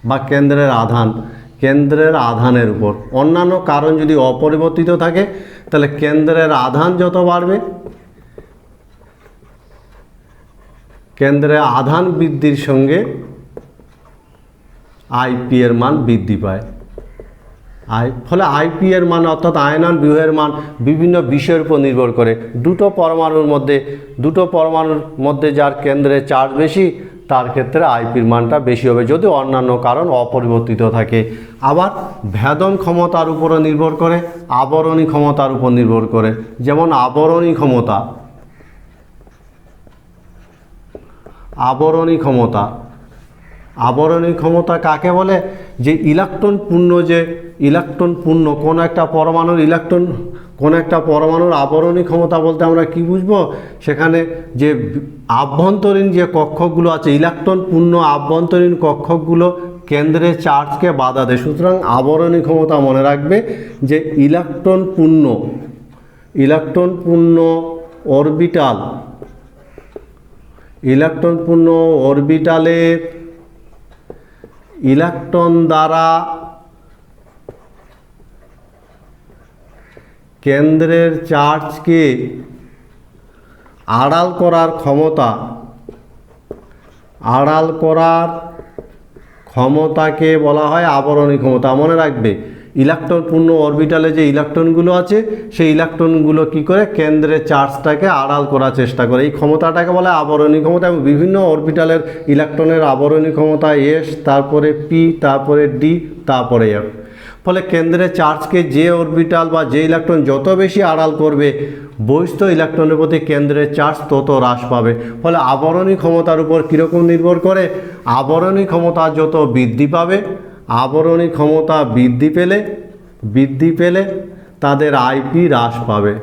বা কেন্দ্রের আধান, কেন্দ্রের আধানের উপর। অন্যান্য কারণ যদি অপরিবর্তিত থাকে তাহলে কেন্দ্রের আধান যত বাড়বে, কেন্দ্রে আধান বৃদ্ধির সঙ্গে আইপি এর মান বৃদ্ধি পায়। ফলে আইপি এর মান অর্থাৎ আয়নান বিভবের মান বিভিন্ন বিষয়ের উপর নির্ভর করে। দুটো পরমাণুর মধ্যে যার কেন্দ্রে চার্জ বেশি তার ক্ষেত্রে আইপির মানটা বেশি হবে, যদি অন্যান্য কারণ অপরিবর্তিত থাকে। আবার ভেদন ক্ষমতার উপরও নির্ভর করে, আবরণী ক্ষমতার উপর নির্ভর করে। যেমন আবরণী ক্ষমতা, আবরণী ক্ষমতা, আবরণী ক্ষমতা কাকে বলে? যে ইলেকট্রন পূর্ণ কোনো একটা পরমাণুর কোনো একটা পরমাণুর আবরণী ক্ষমতা বলতে আমরা কি বুঝবো? সেখানে যে আভ্যন্তরীণ যে কক্ষগুলো আছে, ইলেকট্রন পূর্ণ আভ্যন্তরীণ কক্ষগুলো কেন্দ্রের চার্জকে বাধা দেয়। সুতরাং আবরণী ক্ষমতা মনে রাখবে যে ইলেকট্রন পূর্ণ অরবিটালের ইলেকট্রন দ্বারা কেন্দ্রের চার্জকে আড়াল করার ক্ষমতাকে বলা হয় আবরণী ক্ষমতা। মনে রাখবে ইলেকট্রনপূর্ণ অরবিটালে যে ইলেকট্রনগুলো আছে সেই ইলেকট্রনগুলো কি করে কেন্দ্রের চার্জটাকে আড়াল করার চেষ্টা করে, এই ক্ষমতাটাকে বলা হয় আবরণী ক্ষমতা। এবং বিভিন্ন অরবিটালের ইলেকট্রনের আবরণী ক্ষমতা এস, তারপরে পি, তারপরে ডি, তারপরে এফ। ফলে কেন্দ্রের চার্জকে যে অরবিটাল বা যে ইলেকট্রন যত বেশি আড়াল করবে বহিস্থ ইলেকট্রনের প্রতি কেন্দ্রের চার্জ তত হ্রাস পাবে। ফলে আবরণী ক্ষমতার উপর কীরকম নির্ভর করে, আবরণী ক্ষমতা যত বৃদ্ধি পাবে, আবরণী ক্ষমতা বৃদ্ধি পেলে তাদের আইপি হ্রাস পাবে,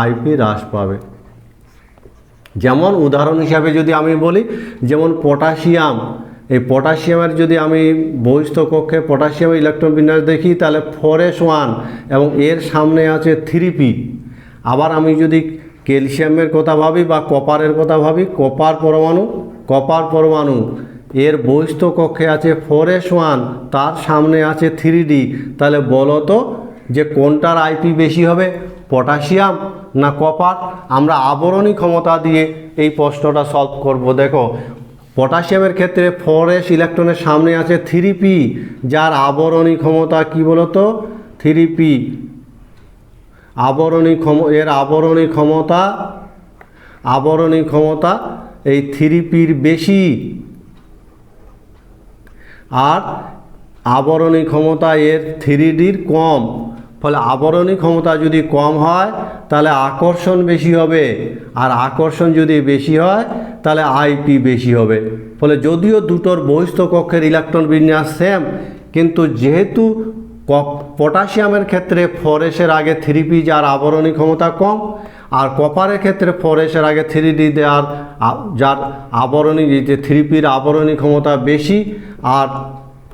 আইপি হ্রাস পাবে। যেমন উদাহরণ হিসাবে যদি আমি বলি, যেমন পটাশিয়াম, এই পটাশিয়ামের যদি আমি বহিস্থ কক্ষে পটাশিয়ামের ইলেকট্রন বিন্যাস দেখি তাহলে 4s1 এবং এর সামনে আছে 3p। আবার আমি যদি ক্যালসিয়ামের কথা ভাবি বা কপারের কথা ভাবি, কপার পরমাণু এর বহিস্থ কক্ষে আছে 4s1, তার সামনে আছে 3d। তাহলে বলো তো যে কোনটার আইপি বেশি হবে, পটাশিয়াম না কপার? আমরা আবরণী ক্ষমতা দিয়ে এই প্রশ্নটা সলভ করব। দেখো পটাশিয়ামের ক্ষেত্রে 4s ইলেকট্রনের সামনে আছে 3p, যার আবরণী ক্ষমতা কি বলতো 3p। এর আবরণী ক্ষমতা এই 3pর বেশি, আর আবরণী ক্ষমতা এর 3dর কম। ফলে আবরণী ক্ষমতা যদি কম হয় তাহলে আকর্ষণ বেশি হবে, আর আকর্ষণ যদি বেশি হয় তাহলে আইপি বেশি হবে। ফলে যদিও দুটোর বহিস্থ কক্ষের ইলেকট্রন বিন্যাস সেম, কিন্তু যেহেতু পটাশিয়ামের ক্ষেত্রে 4s আগে 3p যার আবরণী ক্ষমতা কম, আর কপারের ক্ষেত্রে 4s আগে 3d দেওয়ার যার আবরণী যে 3pর আবরণী ক্ষমতা বেশি আর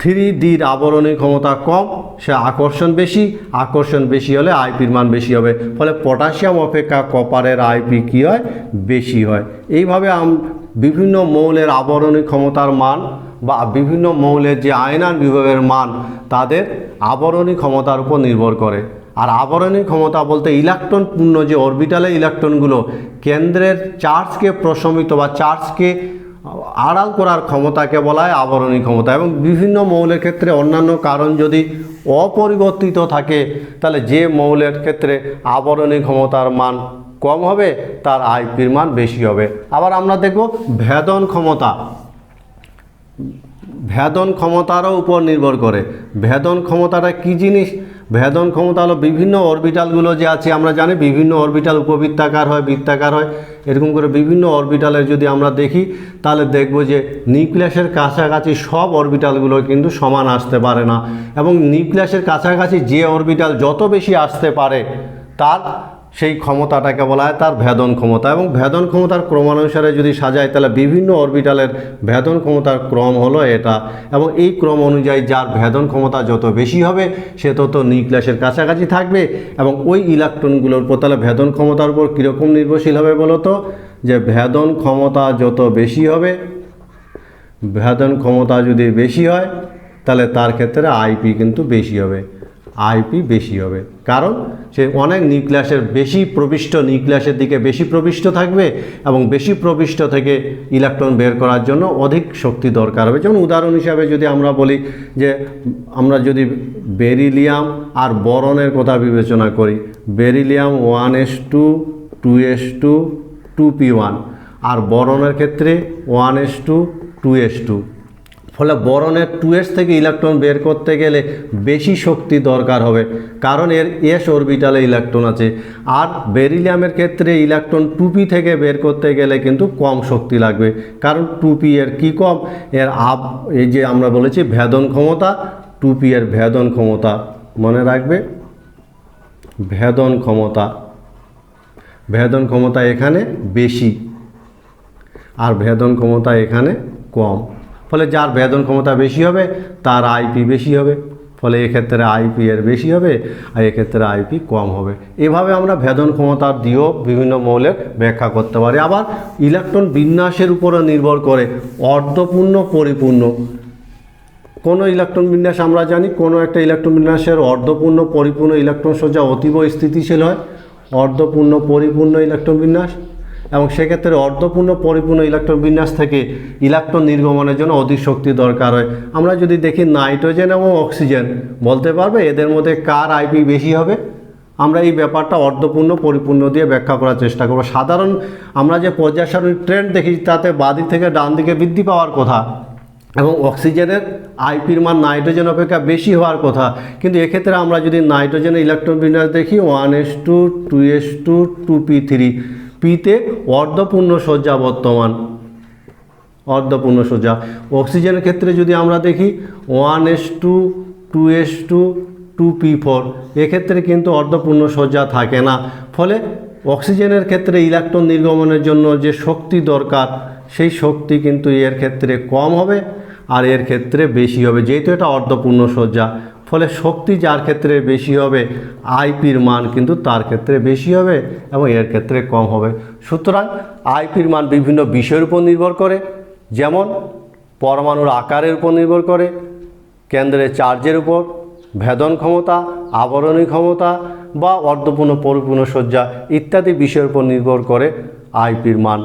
3dর আবরণী ক্ষমতা কম, সে আকর্ষণ বেশি হলে আইপির মান বেশি হবে। ফলে পটাশিয়াম অপেক্ষা কপারের আইপি কী হয়, বেশি হয়। এইভাবে বিভিন্ন মৌলের আবরণী ক্ষমতার মান বা বিভিন্ন মৌলের যে আয়নান বিভবের মান তাদের আবরণী ক্ষমতার উপর নির্ভর করে। আর আবরণী ক্ষমতা বলতে ইলেকট্রন পূর্ণ যে অরবিটালে ইলেকট্রনগুলো কেন্দ্রের চার্জকে প্রশমিত বা চার্জকে আড়াল করার ক্ষমতাকে বলা হয় আবরণী ক্ষমতা। এবং বিভিন্ন মৌলের ক্ষেত্রে অন্যান্য কারণ যদি অপরিবর্তিত থাকে তাহলে যে মৌলের ক্ষেত্রে আবরণী ক্ষমতার মান কম হবে তার আইপির মান বেশি হবে। আবার আমরা দেখব ভেদন ক্ষমতা, ভেদন ক্ষমতারও উপর নির্ভর করে। ভেদন ক্ষমতাটা কি জিনিস? ভেদন ক্ষমতা হলো বিভিন্ন অরবিটালগুলো যে আছে, আমরা জানি বিভিন্ন অরবিটাল উপবৃত্তাকার হয়, বৃত্তাকার হয়, এরকম করে বিভিন্ন অরবিটালের যদি আমরা দেখি তাহলে দেখব যে নিউক্লিয়াসের কাছাকাছি সব অরবিটালগুলো কিন্তু সমান আসতে পারে না, এবং নিউক্লিয়াসের কাছাকাছি যে অরবিটাল যত বেশি আসতে পারে তার সেই ক্ষমতাটাকে বলা হয় তার ভেদন ক্ষমতা। এবং ভেদন ক্ষমতার ক্রমানুসারে যদি সাজায় তাহলে বিভিন্ন অরবিটালের ভেদন ক্ষমতার ক্রম হলো এটা, এবং এই ক্রম অনুযায়ী যার ভেদন ক্ষমতা যত বেশি হবে সে তত নিউক্লিয়াসের কাছাকাছি থাকবে, এবং ওই ইলেকট্রনগুলোর উপর তাহলে ভেদন ক্ষমতার উপর কীরকম নির্ভরশীল হবে বলো তো, যে ভেদন ক্ষমতা যত বেশি হবে, ভেদন ক্ষমতা যদি বেশি হয় তাহলে তার ক্ষেত্রে আইপি কিন্তু বেশি হবে, আইপি বেশি হবে। কারণ সে অনেক নিউক্লিয়াসের বেশি প্রবিষ্ট, নিউক্লিয়াসের দিকে বেশি প্রবিষ্ট থাকবে, এবং বেশি প্রবিষ্ট থেকে ইলেকট্রন বের করার জন্য অধিক শক্তি দরকার হবে। যেমন উদাহরণ হিসাবে যদি আমরা বলি যে আমরা যদি বেরিলিয়াম আর বরনের কথা বিবেচনা করি, বেরিলিয়াম 1s2 2s2 2p1, আর বরনের ক্ষেত্রে 1s2 2s2। ফলে বরনের 2s থেকে ইলেকট্রন বের করতে গেলে বেশি শক্তি দরকার হবে, কারণ এর এস অরবিটালে ইলেকট্রন আছে। আর বেরিলিয়ামের ক্ষেত্রে ইলেকট্রন 2p থেকে বের করতে গেলে কিন্তু কম শক্তি লাগবে, কারণ 2p এর কী কম, এর এই যে আমরা বলেছি ভেদন ক্ষমতা, 2p এর ভেদন ক্ষমতা মনে রাখবে, ভেদন ক্ষমতা এখানে বেশি আর ভেদন ক্ষমতা এখানে কম। ফলে যার ভেদন ক্ষমতা বেশি হবে তার আইপি বেশি হবে, ফলে এক্ষেত্রে আইপি এর বেশি হবে আর এক্ষেত্রে আইপি কম হবে। এভাবে আমরা ভেদন ক্ষমতা দিয়েও বিভিন্ন মৌলের ব্যাখ্যা করতে পারি। আবার ইলেকট্রন বিন্যাসের উপরও নির্ভর করে অর্ধপূর্ণ, পরিপূর্ণ। কোনো ইলেকট্রন বিন্যাস আমরা জানি কোনো একটা ইলেকট্রন বিন্যাসের অর্ধপূর্ণ, পরিপূর্ণ ইলেকট্রন সজ্জা অতীব স্থিতিশীল হয়, অর্ধপূর্ণ, পরিপূর্ণ ইলেকট্রন বিন্যাস। এবং সেক্ষেত্রে অর্ধপূর্ণ পরিপূর্ণ ইলেকট্রন বিন্যাস থেকে ইলেকট্রন নির্গমনের জন্য অধিক শক্তি দরকার হয়। আমরা যদি দেখি নাইট্রোজেন এবং অক্সিজেন, বলতে পারবে এদের মধ্যে কার আইপি বেশি হবে? আমরা এই ব্যাপারটা অর্ধপূর্ণ পরিপূর্ণ দিয়ে ব্যাখ্যা করার চেষ্টা করব। সাধারণ আমরা যে পর্যায় সারণীর ট্রেন্ড দেখি তাতে বাঁদিক থেকে ডান দিকে বৃদ্ধি পাওয়ার কথা এবং অক্সিজেনের আইপির মান নাইট্রোজেন অপেক্ষা বেশি হওয়ার কথা, কিন্তু এক্ষেত্রে আমরা যদি নাইট্রোজেনের ইলেকট্রন বিন্যাস দেখি 1s2 2s2 2p3, পিতে অর্ধপূর্ণ সজ্জা বর্তমান, অর্ধপূর্ণ সজ্জা। অক্সিজেনের ক্ষেত্রে যদি আমরা দেখি 1s2 2s2 2p4, এক্ষেত্রে কিন্তু অর্ধপূর্ণ সজ্জা থাকে না। ফলে অক্সিজেনের ক্ষেত্রে ইলেকট্রন নির্গমনের জন্য যে শক্তি দরকার সেই শক্তি কিন্তু এর ক্ষেত্রে কম হবে আর এর ক্ষেত্রে বেশি হবে, যেহেতু এটা অর্ধপূর্ণ সজ্জা। ফলে শক্তি যার ক্ষেত্রে বেশি হবে আইপির মান কিন্তু তার ক্ষেত্রে বেশি হবে এবং এর ক্ষেত্রে কম হবে। সুতরাং আইপির মান বিভিন্ন বিষয়ের উপর নির্ভর করে, যেমন পরমাণুর আকারের উপর নির্ভর করে, কেন্দ্রের চার্জের উপর, ভেদন ক্ষমতা, আবরণী ক্ষমতা বা অর্ধপূর্ণ পরিপূর্ণ সজ্জা ইত্যাদি বিষয়ের উপর নির্ভর করে আইপির মান।